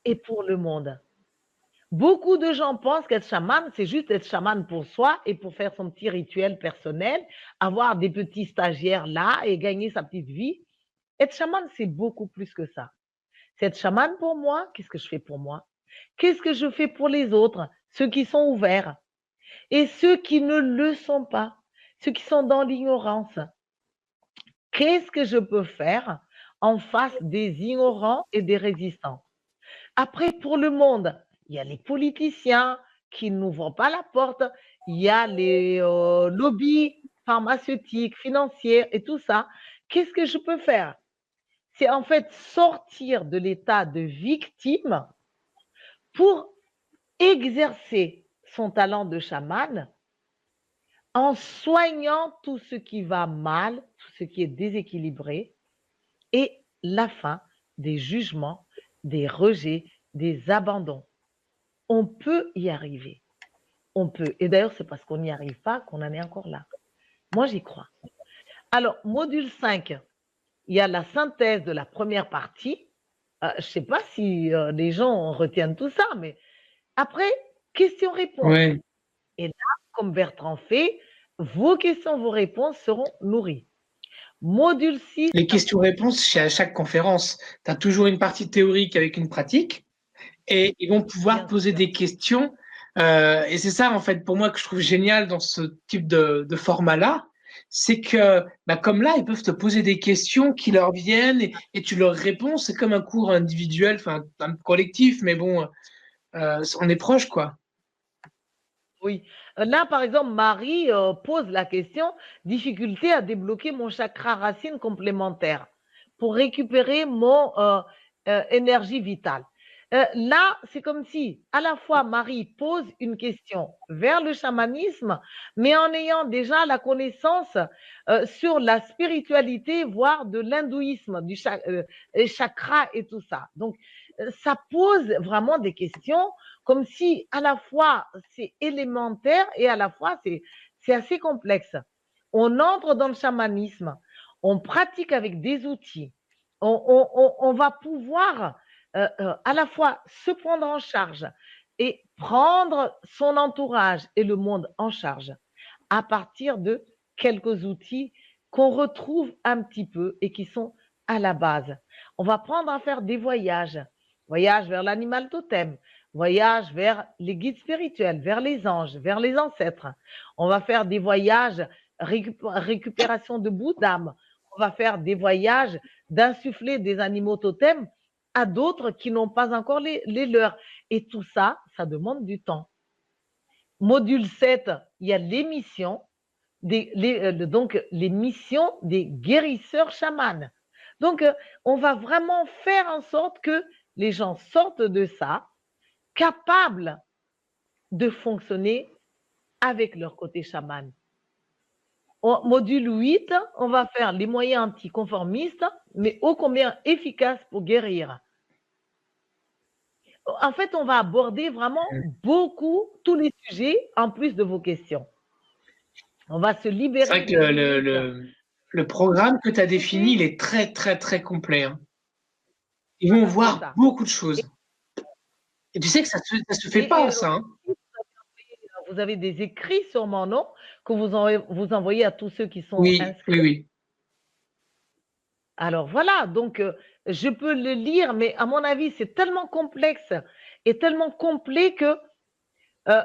et pour le monde. Beaucoup de gens pensent qu'être chaman, c'est juste être chaman pour soi et pour faire son petit rituel personnel, avoir des petits stagiaires là et gagner sa petite vie. Être chaman, c'est beaucoup plus que ça. C'est être chaman pour moi, qu'est-ce que je fais pour moi? Qu'est-ce que je fais pour les autres, ceux qui sont ouverts et ceux qui ne le sont pas, ceux qui sont dans l'ignorance? Qu'est-ce que je peux faire en face des ignorants et des résistants? Après, pour le monde, il y a les politiciens qui n'ouvrent pas la porte, il y a les lobbies pharmaceutiques, financiers et tout ça. Qu'est-ce que je peux faire? C'est en fait sortir de l'état de victime pour exercer son talent de chaman en soignant tout ce qui va mal, tout ce qui est déséquilibré, et la fin des jugements, des rejets, des abandons. On peut y arriver. On peut. Et d'ailleurs, c'est parce qu'on n'y arrive pas qu'on en est encore là. Moi, j'y crois. Alors, module 5, il y a la synthèse de la première partie. Je ne sais pas si les gens retiennent tout ça, mais après, questions-réponses. Ouais. Et là, comme Bertrand fait, vos questions, vos réponses seront nourries. Module 6. Les questions-réponses, c'est à chaque conférence. Tu as toujours une partie théorique avec une pratique et ils vont pouvoir Bien poser sûr. des questions. Et c'est ça, en fait, pour moi, que je trouve génial dans ce type de format-là. C'est que, bah, comme là, ils peuvent te poser des questions qui leur viennent et tu leur réponds. C'est comme un cours individuel, enfin, un collectif, mais bon, on est proche, quoi. Oui. Là, par exemple, Marie pose la question, difficulté à débloquer mon chakra racine complémentaire pour récupérer mon énergie vitale. Là, c'est comme si à la fois Marie pose une question vers le chamanisme, mais en ayant déjà la connaissance sur la spiritualité, voire de l'hindouisme, du chakra et tout ça. Donc, ça pose vraiment des questions comme si à la fois c'est élémentaire et à la fois c'est assez complexe. On entre dans le chamanisme, on pratique avec des outils, on va pouvoir à la fois se prendre en charge et prendre son entourage et le monde en charge à partir de quelques outils qu'on retrouve un petit peu et qui sont à la base. On va apprendre à faire des voyages, voyages vers l'animal totem, voyages vers les guides spirituels, vers les anges, vers les ancêtres. On va faire des voyages récupération de bouts d'âme. On va faire des voyages d'insuffler des animaux totems à d'autres qui n'ont pas encore les leurs. Et tout ça, ça demande du temps. Module 7, il y a les missions, donc les missions des guérisseurs chamans. Donc, on va vraiment faire en sorte que les gens sortent de ça, capables de fonctionner avec leur côté chaman. Au module 8, on va faire les moyens anticonformistes, mais ô combien efficaces pour guérir. En fait, on va aborder vraiment beaucoup tous les sujets en plus de vos questions. On va se C'est libérer vrai que de limites. le programme que tu as OK? défini, il est très, très, très complet, hein. Ils vont C'est voir ça. beaucoup de Et choses. Et tu sais que ça se fait et pas, et ça, hein. aussi, vous avez des écrits sûrement, non? Que vous envoyez à tous ceux qui sont Oui, oui, inscrits? oui. Alors voilà, donc je peux le lire, mais à mon avis, c'est tellement complexe et tellement complet que,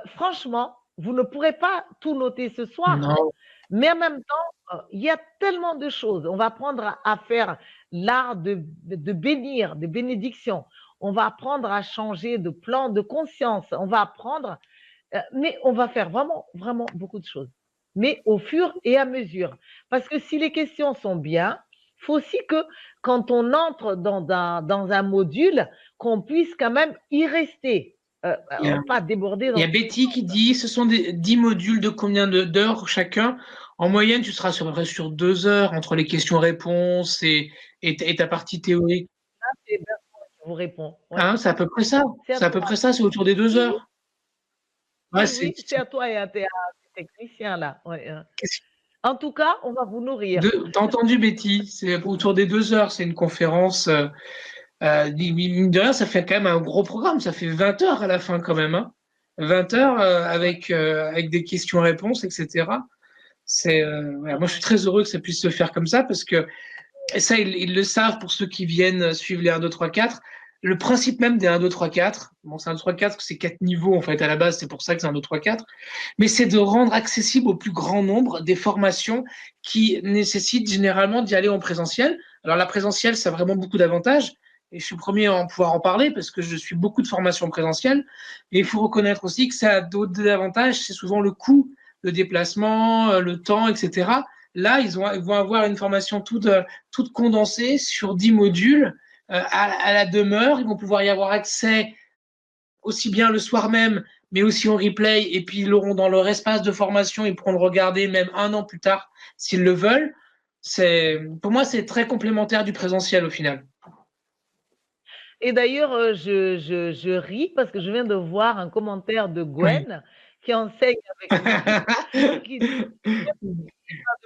franchement, vous ne pourrez pas tout noter ce soir. Non, Mais en même temps, il y a tellement de choses. On va apprendre à faire l'art de bénir, de bénédiction. On va apprendre à changer de plan de conscience. On va apprendre, mais on va faire vraiment, vraiment beaucoup de choses. Mais au fur et à mesure. Parce que si les questions sont bien, il faut aussi que quand on entre dans un module, qu'on puisse quand même y rester, il y a pas déborder il y dans a tous les Betty qui sens. dit: «Ce sont des 10 modules de combien d'heures chacun? En moyenne, tu seras sur à peu près sur 2 heures entre les questions-réponses et ta partie théorique». Là, c'est Bertrand qui vous répond. Ouais. Hein, c'est à peu près ça. C'est à C'est à peu toi. près ça, c'est autour des 2 Oui, oui. heures. Ouais, Oui, oui, c'est à toi et à tes techniciens là. Ouais, qu'est-ce en tout cas, on va vous nourrir. de tu entendu Betty? C'est autour des 2 heures, c'est une conférence, mine de rien, ça fait quand même un gros programme, ça fait 20 heures à la fin quand même, hein. 20 heures, Ouais, avec des questions-réponses et cetera. Ouais, moi je suis ouais. très heureux que ça puisse se faire comme ça parce que et ça, ils le savent pour ceux qui viennent suivre les 1, 2, 3, 4. Le principe même des 1, 2, 3, 4, bon, c'est 1, 2, 3, 4, c'est 4 niveaux en fait à la base, c'est pour ça que c'est 1, 2, 3, 4, mais c'est de rendre accessible au plus grand nombre des formations qui nécessitent généralement d'y aller en présentiel. Alors la présentielle, ça a vraiment beaucoup d'avantages, et je suis le premier à en pouvoir en parler parce que je suis beaucoup de formations présentielles, mais il faut reconnaître aussi que ça a d'autres avantages, c'est souvent le coût, le déplacement, le temps, etc. Là, ils vont avoir une formation toute condensée sur 10 modules à la demeure. Ils vont pouvoir y avoir accès aussi bien le soir même, mais aussi en replay. Et puis, ils l'auront dans leur espace de formation. Ils pourront le regarder même un an plus tard s'ils le veulent. Pour moi, c'est très complémentaire du présentiel au final. Et d'ailleurs, je ris parce que je viens de voir un commentaire de Oui. Gwen qui enseigne avec moi et qui dit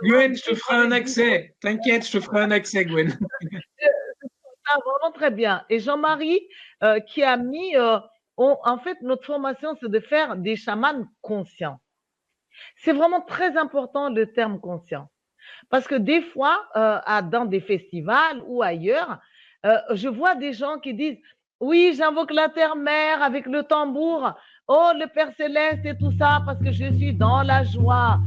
Gwen, je te vivre ferai un les 10 mots. accès. T'inquiète, je te ferai un accès, Gwen. Ça, vraiment très bien. Et Jean-Marie, qui a mis, en fait, notre formation, c'est de faire des chamans conscients. C'est vraiment très important le terme conscient. Parce que des fois, dans des festivals ou ailleurs, je vois des gens qui disent, oui, j'invoque la terre-mère avec le tambour. Oh, le Père céleste et tout ça, parce que je suis dans la joie.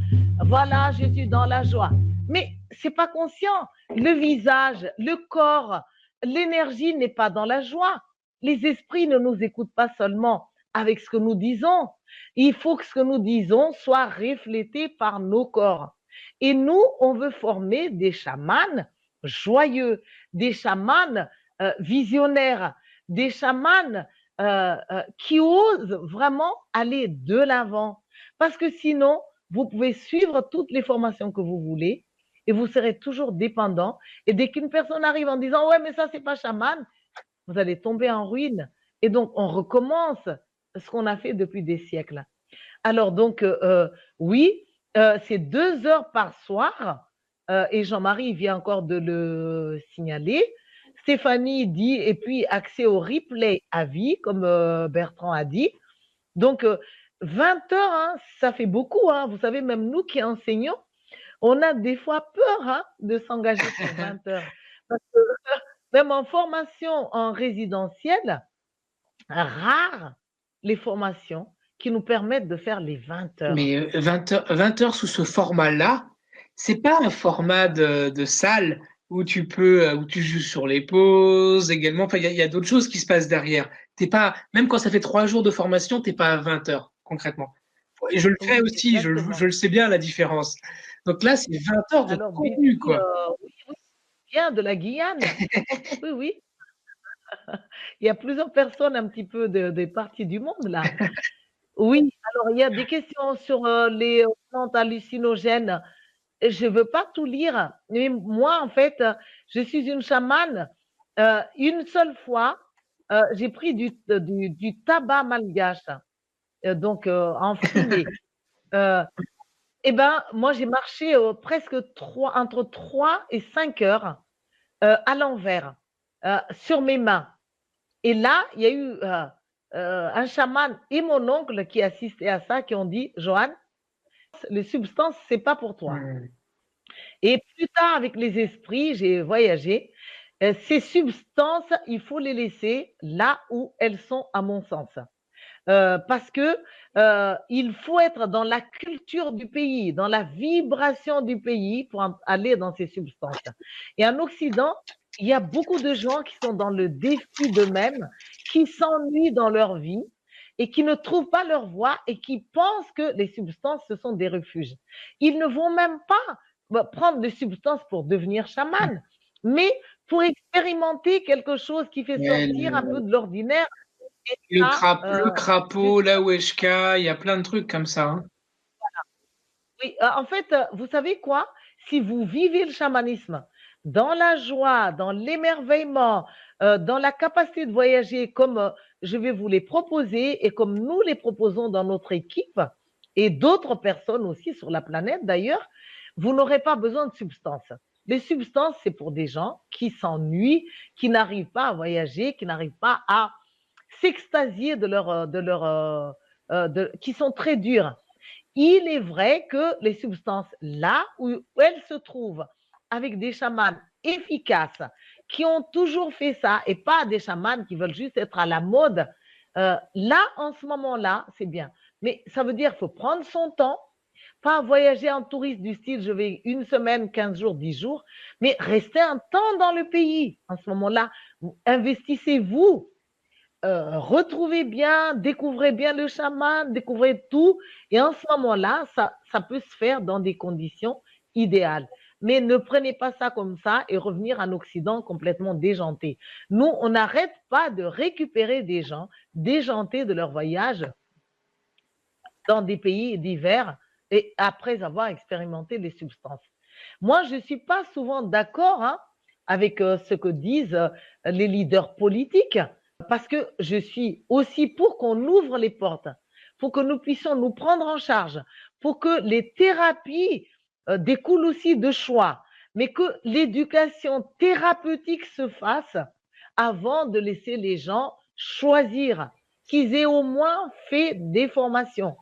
Voilà, je suis dans la joie. Mais c'est pas conscient. Le visage, le corps, l'énergie n'est pas dans la joie. Les esprits ne nous écoutent pas seulement avec ce que nous disons. Il faut que ce que nous disons soit reflété par nos corps. Et nous, on veut former des chamans joyeux, des chamans visionnaires, des chamans qui osent vraiment aller de l'avant. Parce que sinon, vous pouvez suivre toutes les formations que vous voulez et vous serez toujours dépendant. Et dès qu'une personne arrive en disant, ouais, mais ça, c'est pas chaman, vous allez tomber en ruine. Et donc, on recommence ce qu'on a fait depuis des siècles. Alors donc, oui, c'est 2 heures par soir, et Jean-Marie vient encore de le signaler. Stéphanie dit, et puis accès au replay à vie, comme Bertrand a dit. Donc, 20 heures, hein, ça fait beaucoup. Hein. Vous savez, même nous qui enseignons, on a des fois peur hein, de s'engager pour 20 heures. Parce que même en formation en résidentiel, rare les formations qui nous permettent de faire les 20 heures. Mais 20 heures sous ce format-là, c'est pas un format de salle où tu peux, où tu joues sur les pauses également. Enfin, il y a d'autres choses qui se passent derrière. T'es pas, même quand ça fait 3 jours de formation, t'es pas à 20 heures concrètement. Et je le fais Oui, aussi, exactement. je le sais bien la différence. Donc là, c'est 20 heures de Alors, contenu, Betty, quoi. oui, oui, vient de la Guyane. Oui, oui. Il y a plusieurs personnes un petit peu des parties du monde là. Oui, alors il y a des questions sur les plantes hallucinogènes. Je ne veux pas tout lire, mais moi, en fait, je suis une chamane une seule fois j'ai pris du tabac malgache, donc en fumée. Euh, eh ben, moi, j'ai marché entre 3 et 5 heures à l'envers, sur mes mains. Et là, il y a eu un chaman et mon oncle qui assistaient à ça, qui ont dit, Johan, les substances, c'est pas pour toi. Hmm. Et plus tard, avec les esprits, j'ai voyagé. Ces substances, il faut les laisser là où elles sont, à mon sens. Parce que il faut être dans la culture du pays, dans la vibration du pays pour aller dans ces substances. Et en Occident, il y a beaucoup de gens qui sont dans le défi d'eux-mêmes, qui s'ennuient dans leur vie et qui ne trouvent pas leur voie et qui pensent que les substances, ce sont des refuges. Ils ne vont même pas prendre des substances pour devenir chaman, mais pour expérimenter quelque chose qui fait Ouais, sortir un peu de l'ordinaire. Et le je crapaud, la weshka, il y a plein de trucs comme ça, hein. Oui, en fait, vous savez quoi? Si vous vivez le chamanisme dans la joie, dans l'émerveillement, dans la capacité de voyager comme je vais vous les proposer et comme nous les proposons dans notre équipe et d'autres personnes aussi sur la planète d'ailleurs, vous n'aurez pas besoin de substances. Les substances, c'est pour des gens qui s'ennuient, qui n'arrivent pas à voyager, qui n'arrivent pas à s'extasier qui sont très durs. Il est vrai que les substances, là où elles se trouvent, avec des chamans efficaces, qui ont toujours fait ça, et pas des chamans qui veulent juste être à la mode, là, en ce moment-là, c'est bien. Mais ça veut dire qu'il faut prendre son temps, pas voyager en touriste du style je vais une semaine, 15 jours, 10 jours, mais rester un temps dans le pays. En ce moment-là, investissez-vous, retrouvez bien, découvrez bien le chaman, découvrez tout. Et en ce moment-là, ça peut se faire dans des conditions idéales. Mais ne prenez pas ça comme ça et revenir en Occident complètement déjanté. Nous, on n'arrête pas de récupérer des gens déjantés de leur voyage dans des pays divers et après avoir expérimenté les substances. Moi, je ne suis pas souvent d'accord avec ce que disent les leaders politiques parce que je suis aussi pour qu'on ouvre les portes, pour que nous puissions nous prendre en charge, pour que les thérapies découlent aussi de choix, mais que l'éducation thérapeutique se fasse avant de laisser les gens choisir, qu'ils aient au moins fait des formations.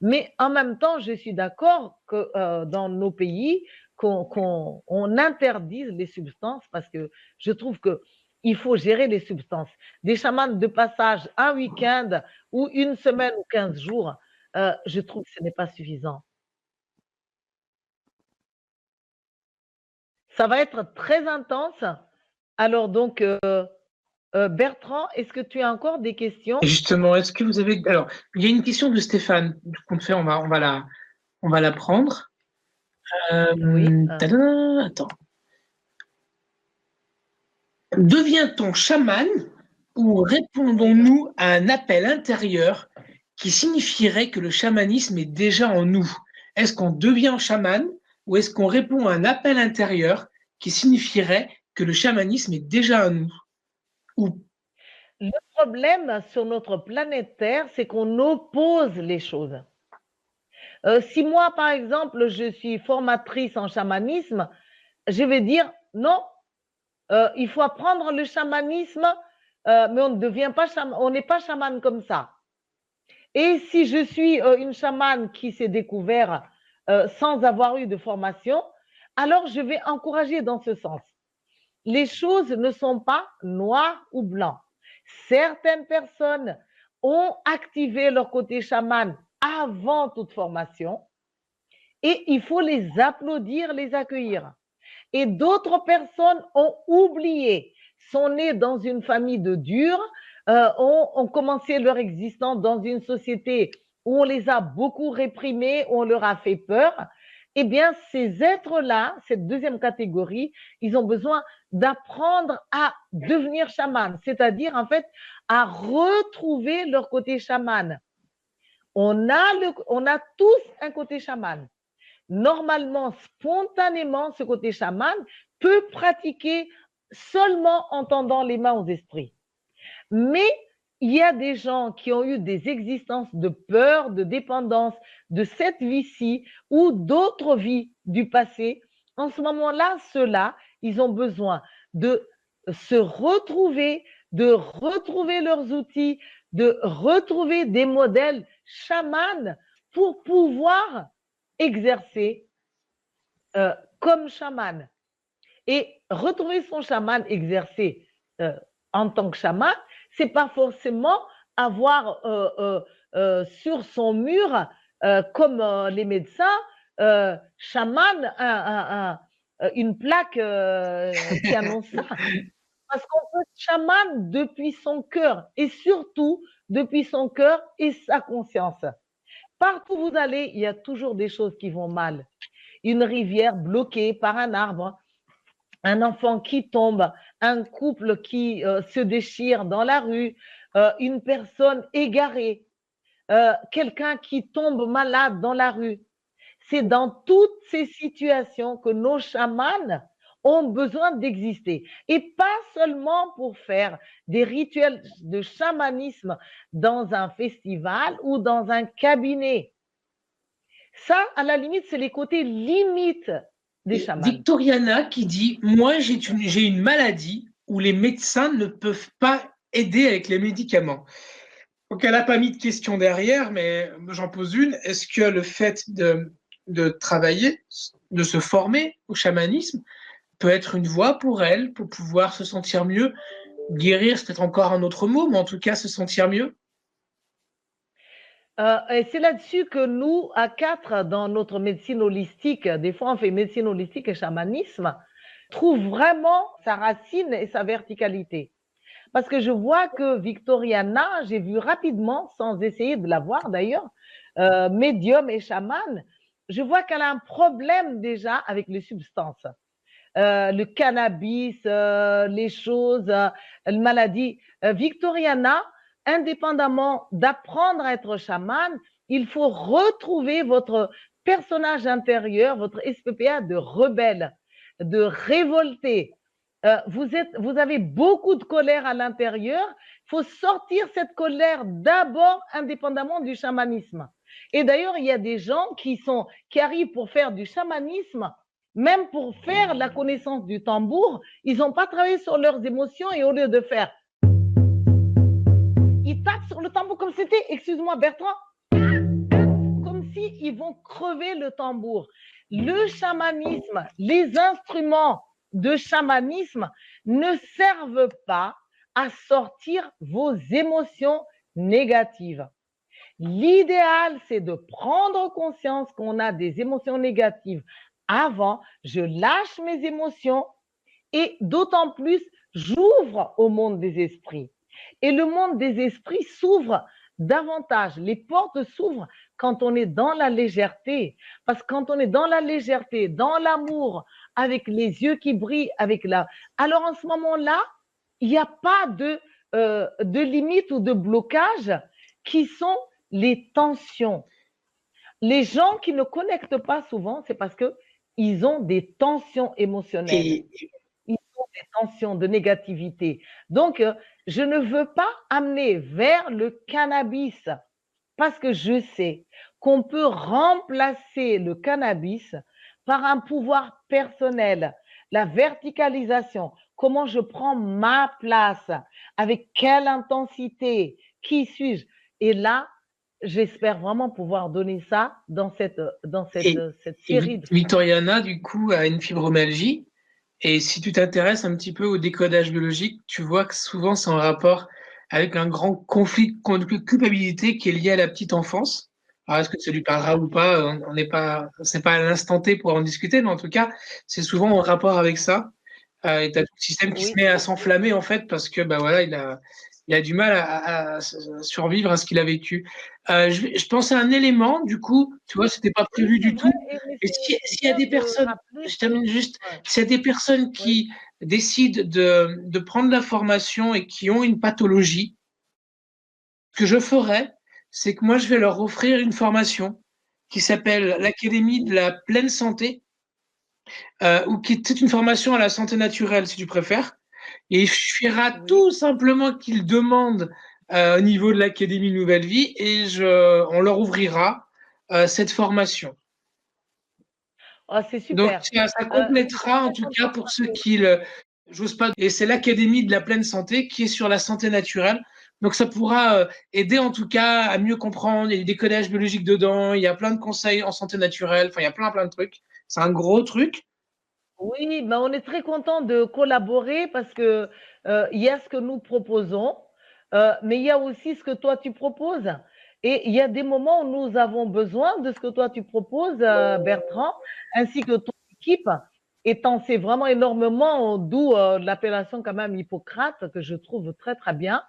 Mais en même temps, je suis d'accord que dans nos pays, qu'on interdise les substances parce que je trouve que il faut gérer les substances. Des chamans de passage un week-end ou une semaine ou 15 jours, je trouve que ce n'est pas suffisant. Ça va être très intense. Alors donc, Bertrand, est-ce que tu as encore des questions? Et justement, est-ce que vous avez... Alors, il y a une question de Stéphane. Du coup, on va la prendre. Oui. Tadam, attends. Devient-on chaman ou répondons-nous à un appel intérieur qui signifierait que le chamanisme est déjà en nous? Est-ce qu'on devient chaman ou est-ce qu'on répond à un appel intérieur qui signifierait que le chamanisme est déjà en nous? Ou Le problème sur notre planète Terre, c'est qu'on oppose les choses. Si moi, par exemple, je suis formatrice en chamanisme, je vais dire non, il faut apprendre le chamanisme, mais on ne devient pas on n'est pas chaman comme ça. Et si je suis une chamane qui s'est découvert sans avoir eu de formation, alors je vais encourager dans ce sens. Les choses ne sont pas noires ou blancs. Certaines personnes ont activé leur côté chaman avant toute formation et il faut les applaudir, les accueillir. Et d'autres personnes ont oublié, sont nées dans une famille de durs, ont commencé leur existence dans une société où on les a beaucoup réprimés, où on leur a fait peur. Eh bien, ces êtres-là, cette deuxième catégorie, ils ont besoin d'apprendre à devenir chaman, c'est-à-dire en fait à retrouver leur côté chaman. On a tous un côté chaman. Normalement, spontanément, ce côté chaman peut pratiquer seulement en tendant les mains aux esprits. Mais il y a des gens qui ont eu des existences de peur, de dépendance, de cette vie-ci ou d'autres vies du passé. En ce moment-là, ceux-là, ils ont besoin de se retrouver, de retrouver leurs outils, de retrouver des modèles chamans pour pouvoir exercer comme chaman. Et retrouver son chaman exercer en tant que chaman, c'est pas forcément avoir sur son mur, comme les médecins, chaman, une plaque qui annonce ça. Parce qu'on peut être chaman depuis son cœur et surtout depuis son cœur et sa conscience. Partout où vous allez, il y a toujours des choses qui vont mal. Une rivière bloquée par un arbre, un enfant qui tombe, un couple qui se déchire dans la rue, une personne égarée, quelqu'un qui tombe malade dans la rue. C'est dans toutes ces situations que nos chamans ont besoin d'exister. Et pas seulement pour faire des rituels de chamanisme dans un festival ou dans un cabinet. Ça, à la limite, c'est les côtés limites des chamans. Victoriana qui dit « Moi, j'ai une maladie où les médecins ne peuvent pas aider avec les médicaments. » Donc, elle n'a pas mis de question derrière, mais j'en pose une. Est-ce que le fait de travailler, de se former au chamanisme, peut être une voie pour elle, pour pouvoir se sentir mieux? Guérir, c'est peut-être encore un autre mot, mais en tout cas, se sentir mieux. Et c'est là-dessus que nous, à quatre, dans notre médecine holistique, des fois on fait médecine holistique et chamanisme, trouve vraiment sa racine et sa verticalité. Parce que je vois que Victoriana, j'ai vu rapidement, sans essayer de la voir d'ailleurs, médium et chaman, je vois qu'elle a un problème déjà avec les substances. Le cannabis, les choses, les maladies. Victoriana, indépendamment d'apprendre à être chaman, il faut retrouver votre personnage intérieur, votre SPPA de rebelle, de révolté. Vous avez beaucoup de colère à l'intérieur. Il faut sortir cette colère d'abord indépendamment du chamanisme. Et d'ailleurs, il y a des gens qui arrivent pour faire du chamanisme, même pour faire la connaissance du tambour, ils n'ont pas travaillé sur leurs émotions et au lieu de faire, ils tapent sur le tambour comme c'était, excuse-moi Bertrand, comme s'ils vont crever le tambour. Le chamanisme, les instruments de chamanisme ne servent pas à sortir vos émotions négatives. L'idéal, c'est de prendre conscience qu'on a des émotions négatives. Avant, je lâche mes émotions et d'autant plus, j'ouvre au monde des esprits. Et le monde des esprits s'ouvre davantage. Les portes s'ouvrent quand on est dans la légèreté. Parce que quand on est dans la légèreté, dans l'amour, avec les yeux qui brillent, avec la... Alors en ce moment-là, il n'y a pas de limite ou de blocage qui sont les tensions. Les gens qui ne connectent pas souvent, c'est parce qu'ils ont des tensions émotionnelles. Ils ont des tensions de négativité. Donc, je ne veux pas amener vers le cannabis parce que je sais qu'on peut remplacer le cannabis par un pouvoir personnel, la verticalisation, comment je prends ma place, avec quelle intensité, qui suis-je. Et là, j'espère vraiment pouvoir donner ça dans cette série. Victoriana, du coup, a une fibromyalgie. Et si tu t'intéresses un petit peu au décodage biologique, tu vois que souvent c'est en rapport avec un grand conflit de culpabilité qui est lié à la petite enfance. Alors, est-ce que ça lui parlera ou pas? On n'est pas, c'est pas à l'instant T pour en discuter, mais en tout cas, c'est souvent en rapport avec ça. Et t'as tout le système qui se met à s'enflammer, en fait, parce que, bah voilà, il a du mal à survivre à ce qu'il a vécu. Je pensais à un élément, du coup, tu vois, c'était pas prévu du tout. Et s'il y a des personnes, je termine juste, s'il y a des personnes qui décident de prendre la formation et qui ont une pathologie, ce que je ferais, c'est que moi, je vais leur offrir une formation qui s'appelle l'Académie de la pleine santé, ou qui est une formation à la santé naturelle, si tu préfères, Et il suffira Oui. tout simplement qu'ils demandent au niveau de l'Académie Nouvelle Vie et on leur ouvrira cette formation. Oh, c'est Donc, super. ça Je suis complétera, en très tout cas, contente pour parce ceux que qui j'ose pas. Et c'est l'Académie de la pleine santé qui est sur la santé naturelle. Donc, ça pourra aider, en tout cas, à mieux comprendre. Il y a des codages biologiques dedans. Il y a plein de conseils en santé naturelle. Enfin, il y a plein de trucs. C'est un gros truc. oui, ben, on est très content de collaborer parce que il y a ce que nous proposons, mais il y a aussi ce que toi tu proposes. Et il y a des moments où nous avons besoin de ce que toi tu proposes, Bertrand, ainsi que ton équipe. Et t'en sais vraiment énormément, d'où l'appellation quand même Hippocrate, que je trouve très très bien,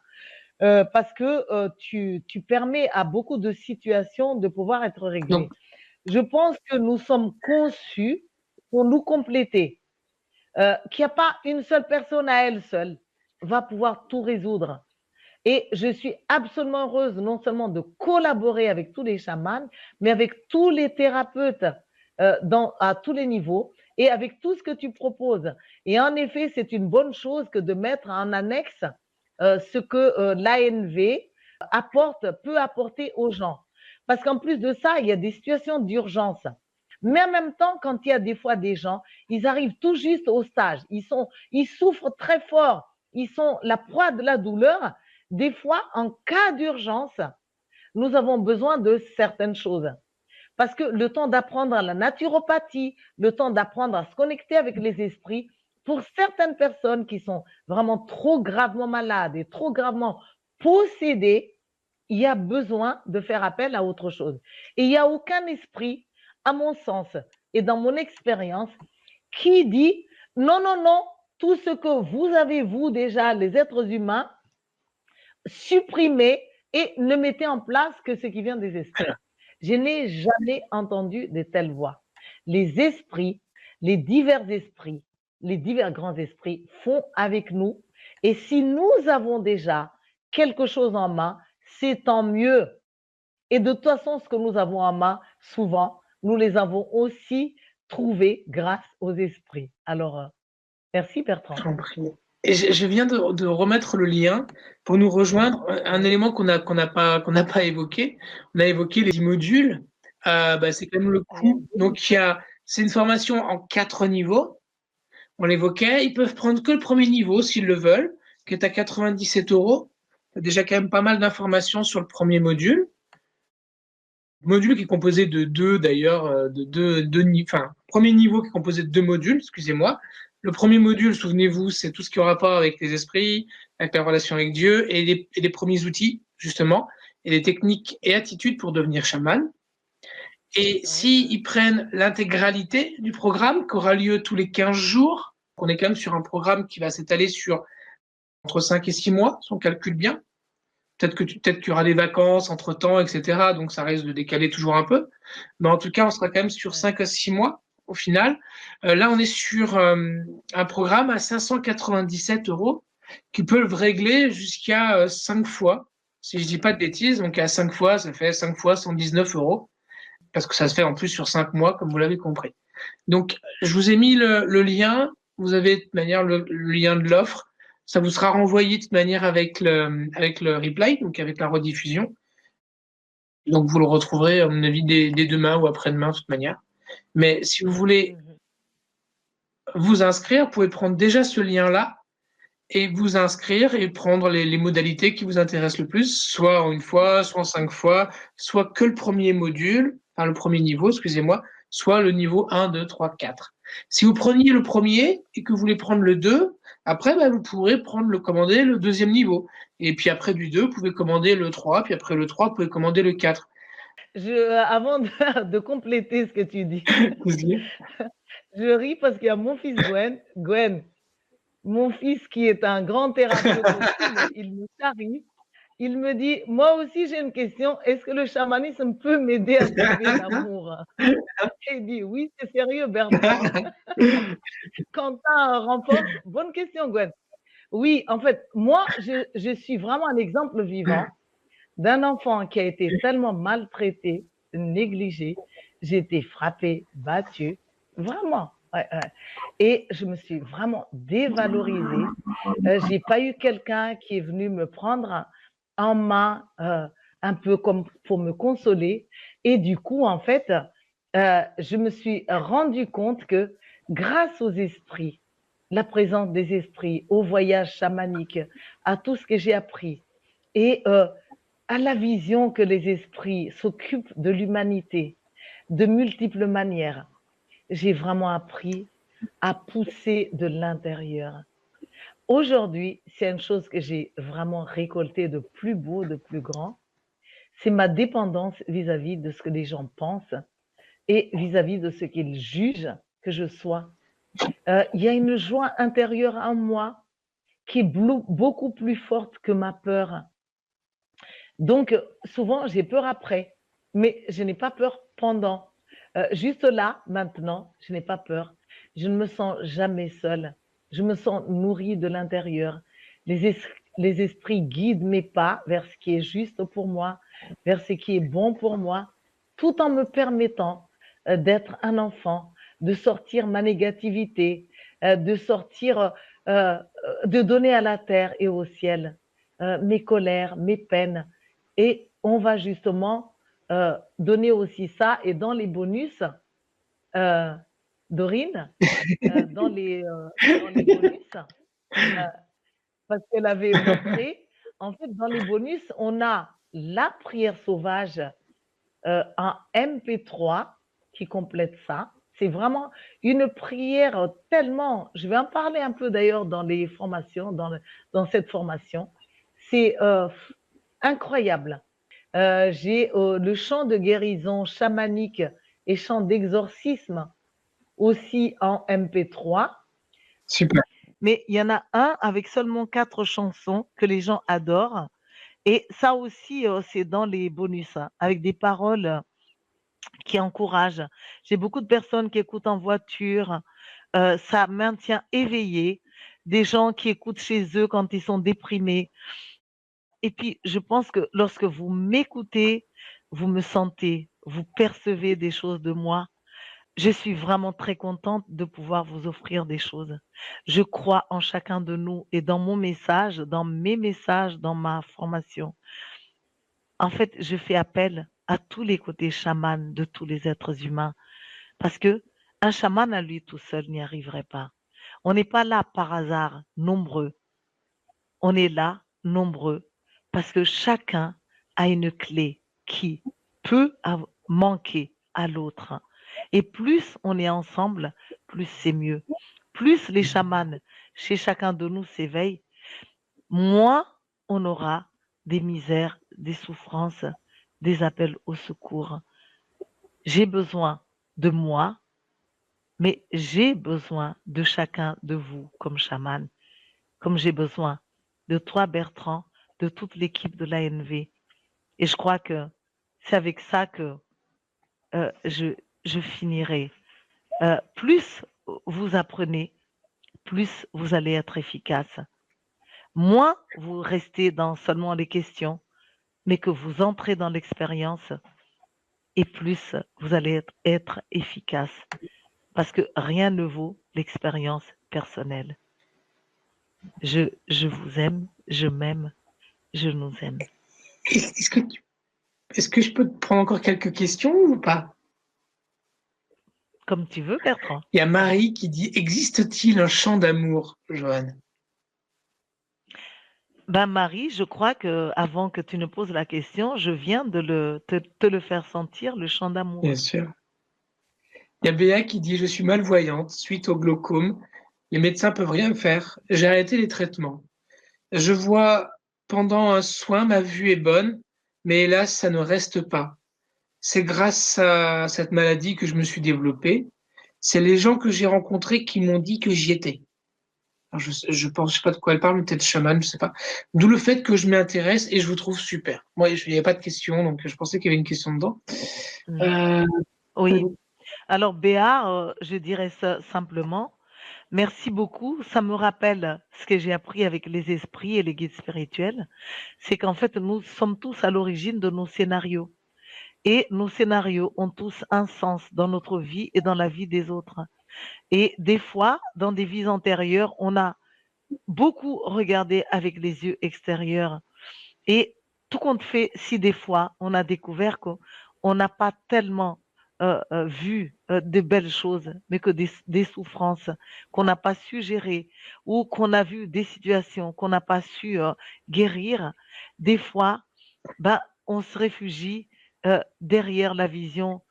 parce que tu permets à beaucoup de situations de pouvoir être Donc, réglées. Je pense que nous sommes conçus pour nous compléter, qu'il n'y a pas une seule personne à elle seule va pouvoir tout résoudre. Et je suis absolument heureuse non seulement de collaborer avec tous les chamans, mais avec tous les thérapeutes à tous les niveaux et avec tout ce que tu proposes. Et en effet, c'est une bonne chose que de mettre en annexe ce que l'ANV peut apporter aux gens. Parce qu'en plus de ça, il y a des situations d'urgence. Mais en même temps, quand il y a des fois des gens, ils arrivent tout juste au stage, ils souffrent très fort, ils sont la proie de la douleur. Des fois, en cas d'urgence, nous avons besoin de certaines choses. Parce que le temps d'apprendre la naturopathie, le temps d'apprendre à se connecter avec les esprits, pour certaines personnes qui sont vraiment trop gravement malades et trop gravement possédées, il y a besoin de faire appel à autre chose. Et il n'y a aucun esprit, à mon sens et dans mon expérience, qui dit non, non, non, tout ce que vous avez, vous déjà, les êtres humains, supprimez et ne mettez en place que ce qui vient des esprits. Je n'ai jamais entendu de telles voix. Les esprits, les divers esprits, les divers grands esprits font avec nous. Et si nous avons déjà quelque chose en main, c'est tant mieux. Et de toute façon, ce que nous avons en main, souvent, nous les avons aussi trouvés grâce aux esprits. Alors, merci Bertrand. et je viens de remettre le lien pour nous rejoindre. Un Oui, élément qu'on n'a pas évoqué. On a évoqué les modules. Bah, c'est quand même le oui, coût. Donc, c'est une formation en 4 niveaux. On l'évoquait. Ils peuvent prendre que le premier niveau s'ils le veulent, qui est à 97 €. C'est déjà quand même pas mal d'informations sur le premier module. Module qui est composé de deux, d'ailleurs, enfin, premier niveau qui est composé de 2 modules, excusez-moi. Le premier module, souvenez-vous, c'est tout ce qui a rapport avec les esprits, avec la relation avec Dieu et les premiers outils, justement, et les techniques et attitudes pour devenir chaman. Et oui, s'ils prennent l'intégralité du programme, qui aura lieu tous les 15 jours, on est quand même sur un programme qui va s'étaler sur entre 5 et 6 mois, si on calcule bien. Peut-être qu'il y aura des vacances entre-temps, etc. Donc ça risque de décaler toujours un peu. Mais en tout cas, on sera quand même sur oui. 5 à 6 mois au final. Là, on est sur un programme à 597 € qui peut le régler jusqu'à 5 fois. Si je dis pas de bêtises, donc à 5 fois, ça fait 5 fois 119 € parce que ça se fait en plus sur 5 mois, comme vous l'avez compris. Donc, je vous ai mis le lien. Vous avez de toute manière le lien de l'offre. Ça vous sera renvoyé de toute manière avec le replay, donc avec la rediffusion. Donc, vous le retrouverez, à mon avis, dès demain ou après-demain, de toute manière. Mais si vous voulez Mhm. vous inscrire, vous pouvez prendre déjà ce lien-là et vous inscrire et prendre les modalités qui vous intéressent le plus, soit en une fois, soit en 5 fois, soit que le premier module, enfin le premier niveau, excusez-moi, soit le niveau 1, 2, 3, 4. Si vous preniez le premier et que vous voulez prendre le 2, après, bah, vous pourrez commander le deuxième niveau. Et puis après du 2, vous pouvez commander le 3, puis après le 3, vous pouvez commander le 4. Avant de compléter ce que tu dis, je ris parce qu'il y a mon fils Gwen, mon fils qui est un grand thérapeute aussi, mais il me charrie. Il me dit, moi aussi j'ai une question, est-ce que le chamanisme peut m'aider à trouver l'amour? Et il dit, oui, c'est sérieux, Bertrand. Quentin renforce, bonne question, Gwen. Oui, en fait, moi, je suis vraiment un exemple vivant d'un enfant qui a été tellement maltraité, négligé. J'ai été frappée, battue, vraiment. ouais, ouais. Et je me suis vraiment dévalorisée. J'ai pas eu quelqu'un qui est venu me prendre en main, un peu comme pour me consoler. Et du coup, en fait, je me suis rendu compte que grâce aux esprits, la présence des esprits, au voyage chamanique, à tout ce que j'ai appris et à la vision que les esprits s'occupent de l'humanité de multiples manières, j'ai vraiment appris à pousser de l'intérieur. Aujourd'hui, c'est une chose que j'ai vraiment récoltée de plus beau, de plus grand, c'est ma dépendance vis-à-vis de ce que les gens pensent et vis-à-vis de ce qu'ils jugent que je sois. Il y a une joie intérieure en moi qui est beaucoup plus forte que ma peur. Donc, souvent, j'ai peur après, mais je n'ai pas peur pendant. Juste là, maintenant, je n'ai pas peur. Je ne me sens jamais seule. Je me sens nourrie de l'intérieur. Les esprits guident mes pas vers ce qui est juste pour moi, vers ce qui est bon pour moi, tout en me permettant d'être un enfant, de sortir ma négativité, de sortir, de donner à la terre et au ciel mes colères, mes peines, et on va justement donner aussi ça. Et dans les bonus, euh, Dorine, dans les bonus, parce qu'elle avait montré, en fait, dans les bonus, on a la prière sauvage en MP3 qui complète ça. C'est vraiment une prière tellement, je vais en parler un peu d'ailleurs dans les formations, dans cette formation. C'est incroyable. J'ai le chant de guérison chamanique et chant d'exorcisme aussi en MP3. Super. Mais il y en a un avec seulement 4 chansons que les gens adorent. Et ça aussi, c'est dans les bonus, hein, avec des paroles qui encouragent. J'ai beaucoup de personnes qui écoutent en voiture. Ça maintient éveillé. Des gens qui écoutent chez eux quand ils sont déprimés. Et puis, je pense que lorsque vous m'écoutez, vous me sentez, vous percevez des choses de moi. Je suis vraiment très contente de pouvoir vous offrir des choses. Je crois en chacun de nous et dans mon message, dans mes messages, dans ma formation. En fait, je fais appel à tous les côtés chamans de tous les êtres humains parce que un chaman à lui tout seul n'y arriverait pas. On n'est pas là par hasard, nombreux. On est là, nombreux, parce que chacun a une clé qui peut manquer à l'autre. Et plus on est ensemble, plus c'est mieux. Plus les chamans chez chacun de nous s'éveillent, moins on aura des misères, des souffrances, des appels au secours. J'ai besoin de moi, mais j'ai besoin de chacun de vous comme chaman, comme j'ai besoin de toi, Bertrand, de toute l'équipe de l'ANV. Et je crois que c'est avec ça que euh, je, je finirai. Plus vous apprenez, plus vous allez être efficace. Moins vous restez dans seulement les questions, mais que vous entrez dans l'expérience, et plus vous allez être efficace. Parce que rien ne vaut l'expérience personnelle. Je vous aime, je m'aime, je nous aime. Est-ce que, est-ce que je peux te prendre encore quelques questions ou pas? Comme tu veux, Bertrand. Il y a Marie qui dit, existe-t-il un chant d'amour, Joanne? Ben Marie, je crois que avant que tu ne poses la question, je viens de te le faire sentir, le chant Bien d'amour. sûr. Il y a Béa qui dit, je suis malvoyante suite au glaucome. Les médecins peuvent rien faire. J'ai arrêté les traitements. Je vois pendant un soin, ma vue est bonne, mais hélas, ça ne reste pas. C'est grâce à cette maladie que je me suis développée. C'est les gens que j'ai rencontrés qui m'ont dit que j'y étais. Alors, je pense, je sais pas de quoi elle parle, peut-être chaman, je sais pas. D'où le fait que je m'intéresse et je vous trouve super. Moi, il n'y avait pas de question, donc je pensais qu'il y avait une question dedans. Mm. Euh, Oui. Alors Béa, je dirais ça simplement, merci beaucoup. Ça me rappelle ce que j'ai appris avec les esprits et les guides spirituels. C'est qu'en fait, nous sommes tous à l'origine de nos scénarios. Et nos scénarios ont tous un sens dans notre vie et dans la vie des autres. Et des fois, dans des vies antérieures, on a beaucoup regardé avec les yeux extérieurs. Et tout compte fait, si des fois, on a découvert qu'on n'a pas tellement vu de belles choses, mais que des souffrances qu'on n'a pas su gérer ou qu'on a vu des situations qu'on n'a pas su guérir, des fois, ben, on se réfugie derrière la vision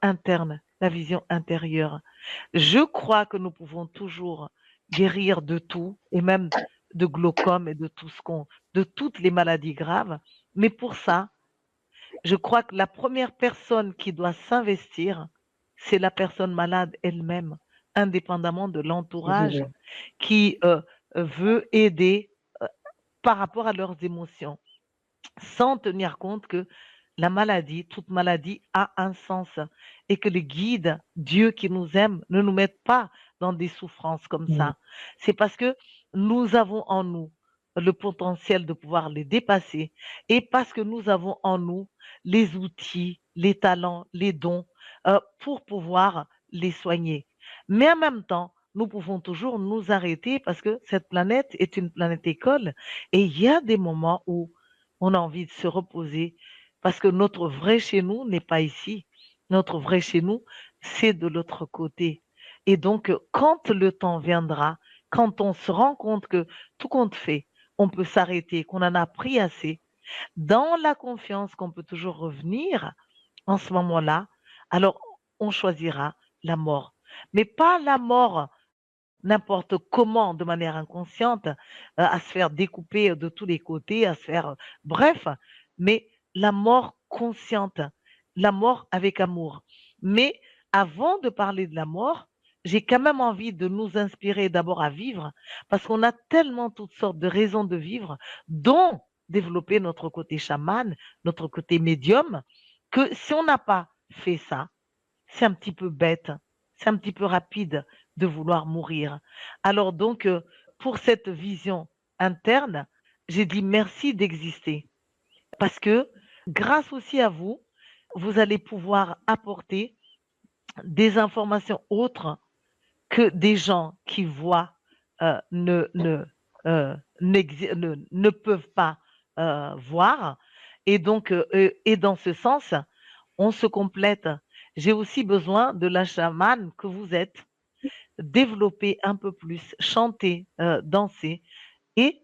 interne, la vision intérieure. Je crois que nous pouvons toujours guérir de tout, et même de glaucome et de de toutes les maladies graves. Mais pour ça, je crois que la première personne qui doit s'investir, c'est la personne malade elle-même, indépendamment de Ça, c'est l'entourage sûr. qui veut aider euh, par rapport à leurs émotions, sans tenir compte que la maladie, toute maladie a un sens et que le guide, Dieu qui nous aime, ne nous met pas dans des souffrances comme Mm. ça. C'est parce que nous avons en nous le potentiel de pouvoir les dépasser et parce que nous avons en nous les outils, les talents, les dons pour pouvoir les soigner. Mais en même temps, nous pouvons toujours nous arrêter parce que cette planète est une planète école et il y a des moments où on a envie de se reposer parce que notre vrai chez nous n'est pas ici. Notre vrai chez nous, c'est de l'autre côté. Et donc, quand le temps viendra, quand on se rend compte que tout compte fait, on peut s'arrêter, qu'on en a pris assez, dans la confiance qu'on peut toujours revenir, en ce moment-là, alors on choisira la mort. Mais pas la mort n'importe comment, de manière inconsciente, à se faire découper de tous les côtés, à se faire, bref, mais la mort consciente, la mort avec amour. Mais avant de parler de la mort, j'ai quand même envie de nous inspirer d'abord à vivre, parce qu'on a tellement toutes sortes de raisons de vivre, dont développer notre côté chaman, notre côté médium, que si on n'a pas fait ça, c'est un petit peu bête, c'est un petit peu rapide de vouloir mourir. Alors donc, pour cette vision interne, j'ai dit merci d'exister parce que grâce aussi à vous, vous allez pouvoir apporter des informations autres que des gens qui voient ne peuvent pas voir. Et donc, et dans ce sens, on se complète. J'ai aussi besoin de la chamane que vous êtes, développer un peu plus, chanter, danser, et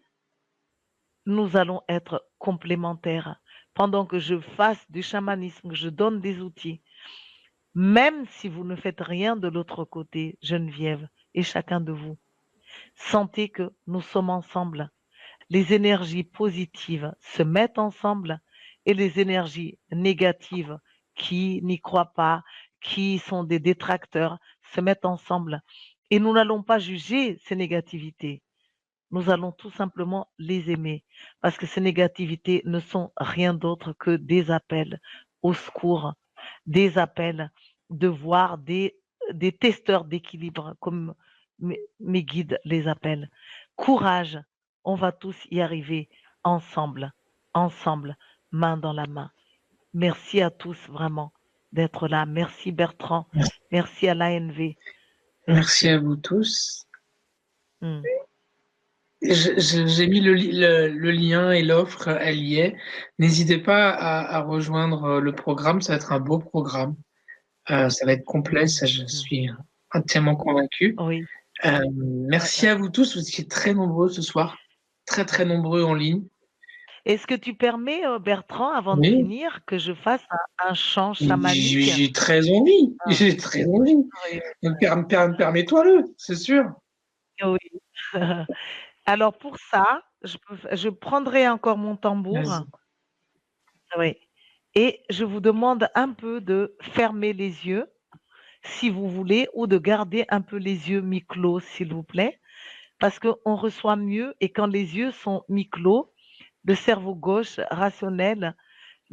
nous allons être complémentaires. Pendant que je fasse du chamanisme, que je donne des outils, même si vous ne faites rien de l'autre côté, Geneviève, et chacun de vous, sentez que nous sommes ensemble. Les énergies positives se mettent ensemble et les énergies négatives qui n'y croient pas, qui sont des détracteurs, se mettent ensemble. Et nous n'allons pas juger ces négativités. Nous allons tout simplement les aimer parce que ces négativités ne sont rien d'autre que des appels au secours, des appels de voir des testeurs d'équilibre, comme mes guides les appellent. Courage, on va tous y arriver ensemble, ensemble, main dans la main. Merci à tous vraiment d'être là. Merci Bertrand. Merci. Merci à l'ANV. Merci Merci. à vous tous. Mm. J'ai mis le lien et l'offre, elle y est. N'hésitez pas à rejoindre le programme, ça va être un beau programme. Ça va être complet, ça je Mm. suis entièrement convaincu. Oui. Merci à vous tous, vous étiez très nombreux ce soir, très très nombreux en ligne. Est-ce que tu permets, Bertrand, avant de Oui, finir, que je fasse un chant chamanique? j'ai très envie, Ah, j'ai très envie. oui, Permets-toi-le, c'est sûr. oui. Alors pour ça, je prendrai encore mon tambour, Vas-y. oui, et je vous demande un peu de fermer les yeux, si vous voulez, ou de garder un peu les yeux mi-clos, s'il vous plaît, parce qu'on reçoit mieux et quand les yeux sont mi-clos, le cerveau gauche rationnel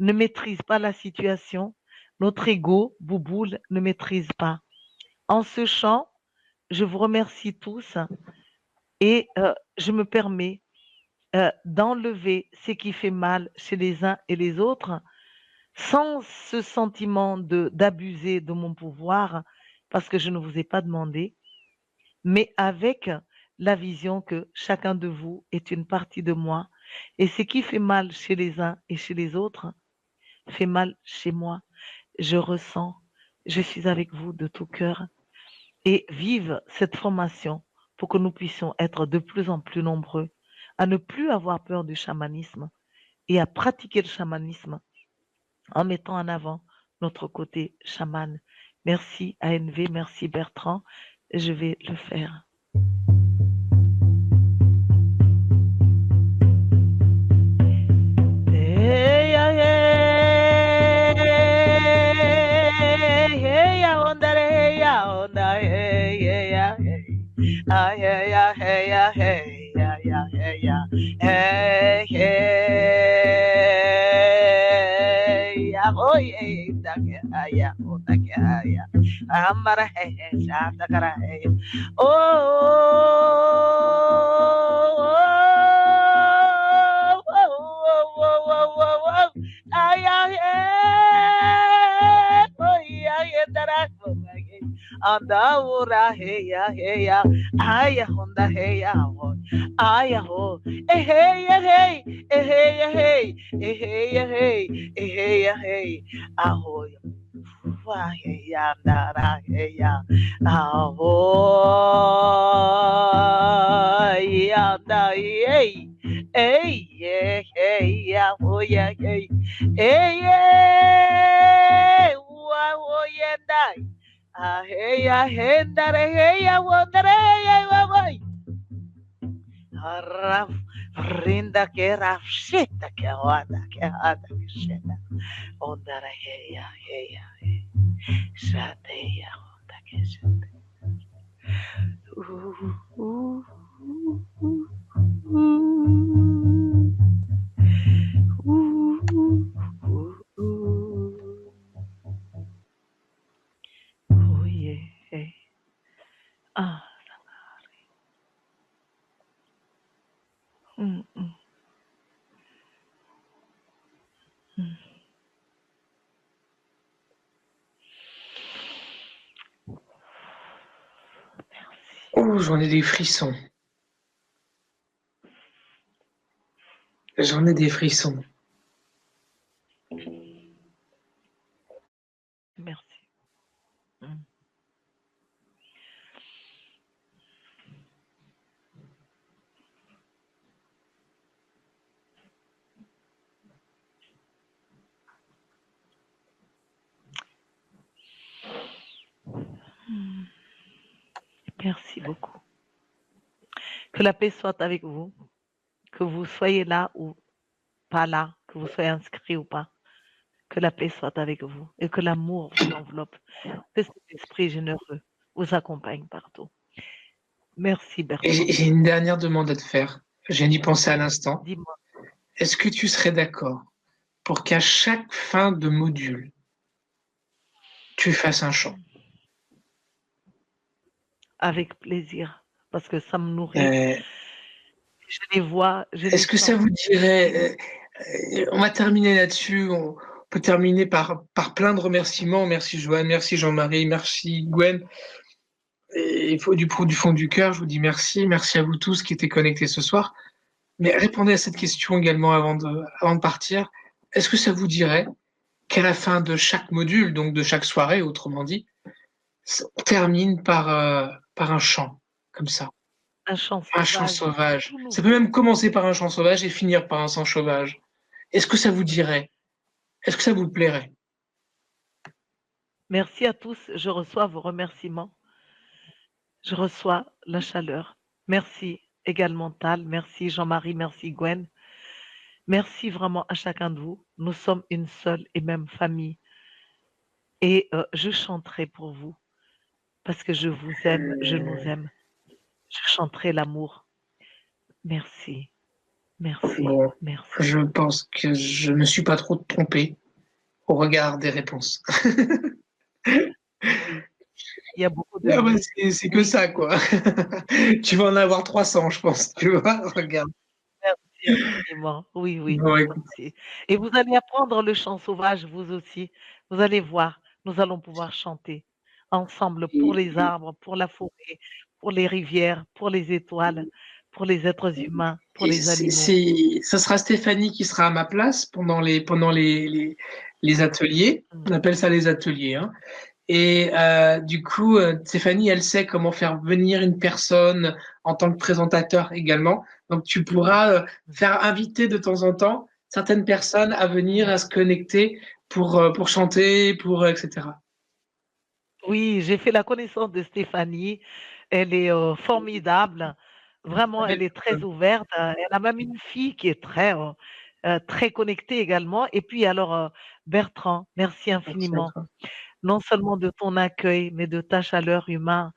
ne maîtrise pas la situation, notre ego, bouboule, ne maîtrise pas. En ce chant, je vous remercie tous et je me permets d'enlever ce qui fait mal chez les uns et les autres sans ce sentiment d'abuser de mon pouvoir parce que je ne vous ai pas demandé, mais avec la vision que chacun de vous est une partie de moi et ce qui fait mal chez les uns et chez les autres fait mal chez moi. Je ressens, je suis avec vous de tout cœur et vive cette formation pour que nous puissions être de plus en plus nombreux à ne plus avoir peur du chamanisme et à pratiquer le chamanisme en mettant en avant notre côté chaman. Merci ANV, merci Bertrand. Je vais le faire. Hey, ya, hey, hey, ya, onda, hey, ya, onda, hey, hey, ya, hey. Ah, hey, ya, hey, ya, hey, ya, ya, hey, ya. Hey, hey, ya, oh, hey, da, ke, ah, ya, oh, da, ke, ah, ya. Amara, hey, hey, sha, da, kara, hey. Oh, oh, oh, oh, oh, oh, oh, oh. Ay, ay, eh, oh, ya, ya, da, da, oh, ay, ay. Anda, ura, hey, ya, hey, ya. Ay, ya, honda, hey, ya, oh. Ay, ya, oh. Eh, hey, ya, hey. Eh, hey, ya, hey. Eh, hey, ya, hey. Eh, hey, ya, hey. Ahoy. Waheya naraheya ahoya dai hey yeah hey ya hoya hey hey yeah wa hoya dai aheya hendare heya wondare ya wai haraf rinda ke rafshita ke hada ke shita ondara heya heya Shateya Takeshate. Oh yeah. Hey. Ah. Mm, mm, mm. Oh, j'en ai des frissons. J'en ai des frissons. Merci. Mm. Mm. Merci beaucoup. Que la paix soit avec vous, que vous soyez là ou pas là, que vous soyez inscrit ou pas. Que la paix soit avec vous et que l'amour vous enveloppe, que cet esprit généreux vous accompagne partout. Merci Et Bertrand. j'ai une dernière demande à te faire. Je viens d'y penser à l'instant. Dis-moi. Est-ce que tu serais d'accord pour qu'à chaque fin de module, tu fasses un chant? Avec plaisir, parce que ça me nourrit. Euh, Je les vois, je les Est-ce que ça sens. vous dirait, on va terminer là-dessus, on peut terminer par plein de remerciements. Merci Joanne, merci Jean-Marie, merci Gwen. Et il faut du fond du cœur, je vous dis merci. Merci à vous tous qui étaient connectés ce soir. Mais répondez à cette question également avant de partir. Est-ce que ça vous dirait qu'à la fin de chaque module, donc de chaque soirée, autrement dit, on termine par un chant, comme ça? Un chant Un chant sauvage, sauvage. tout Ça peut nouveau. même commencer par un chant sauvage et finir par un chant sauvage. Est-ce que ça vous dirait? Est-ce que ça vous plairait? Merci à tous. Je reçois vos remerciements. Je reçois la chaleur. Merci également Tal. Merci Jean-Marie. Merci Gwen. Merci vraiment à chacun de vous. Nous sommes une seule et même famille. Et je chanterai pour vous parce que je vous aime, je nous aime. Je chanterai l'amour. Merci, merci, Bon, merci. je pense que je me suis pas trop trompé au regard des réponses. Oui, il y a beaucoup de Ah ouais, oui. c'est que Oui, ça, quoi. Tu vas en avoir 300, je pense. Tu vois, regarde. infiniment. Oui, oui, Bon, écoute, volontiers. Et vous allez apprendre le chant sauvage, vous aussi. Vous allez voir, nous allons pouvoir chanter ensemble pour et les arbres, pour la forêt, pour les rivières, pour les étoiles, pour les êtres humains, pour et les animaux. ça sera Stéphanie qui sera à ma place pendant les ateliers. Mmh. On appelle ça les ateliers, hein. Et du coup, Stéphanie, elle sait comment faire venir une personne en tant que présentateur également. Donc, tu pourras Mmh. faire inviter de temps en temps certaines personnes à venir, Mmh. à se connecter pour chanter, etc. Oui, j'ai fait la connaissance de Stéphanie. Elle est, formidable. Vraiment, Très elle belle est très personne. ouverte. Elle a même une fille qui est très connectée également. Et puis alors, Bertrand, merci Merci à infiniment, toi. non seulement de ton accueil, mais de ta chaleur humaine,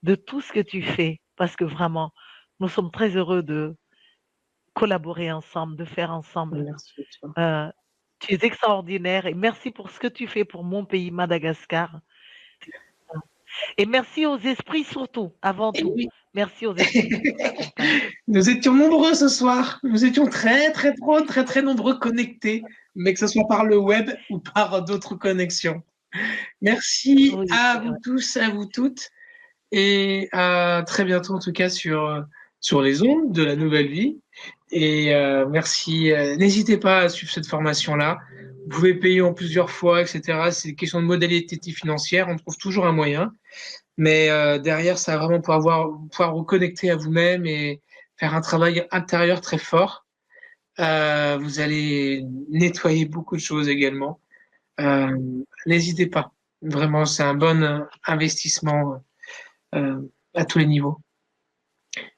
de tout ce que tu fais. Parce que vraiment, nous sommes très heureux de collaborer ensemble, de faire ensemble. Merci à toi. Heu, Tu es extraordinaire et merci pour ce que tu fais pour mon pays, Madagascar. Et merci aux esprits surtout, avant Et tout. oui, Merci aux esprits qui nous accompagnent. nous étions nombreux ce soir. Nous étions très nombreux connectés, mais que ce soit par le web ou par d'autres connexions. Merci Oui, à c'est vous vrai. tous, à vous toutes, et à très bientôt en tout cas sur les ondes de la nouvelle vie. Et merci. N'hésitez pas à suivre cette formation-là. Vous pouvez payer en plusieurs fois, etc. C'est une question de modalité financière. On trouve toujours un moyen. Mais derrière, ça va vraiment pouvoir vous connecter à vous-même et faire un travail intérieur très fort. Vous allez nettoyer beaucoup de choses également. Euh, N'hésitez pas. Vraiment, c'est un bon investissement à tous les niveaux.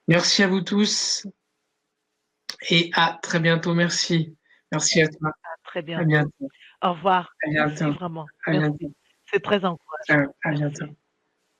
Merci à vous tous et à très bientôt. Merci. Merci à toi. À très À bientôt. bientôt. Au revoir. À Merci bientôt. vraiment. À Merci. bientôt. C'est très encourageant. Ciao. À bientôt. Merci.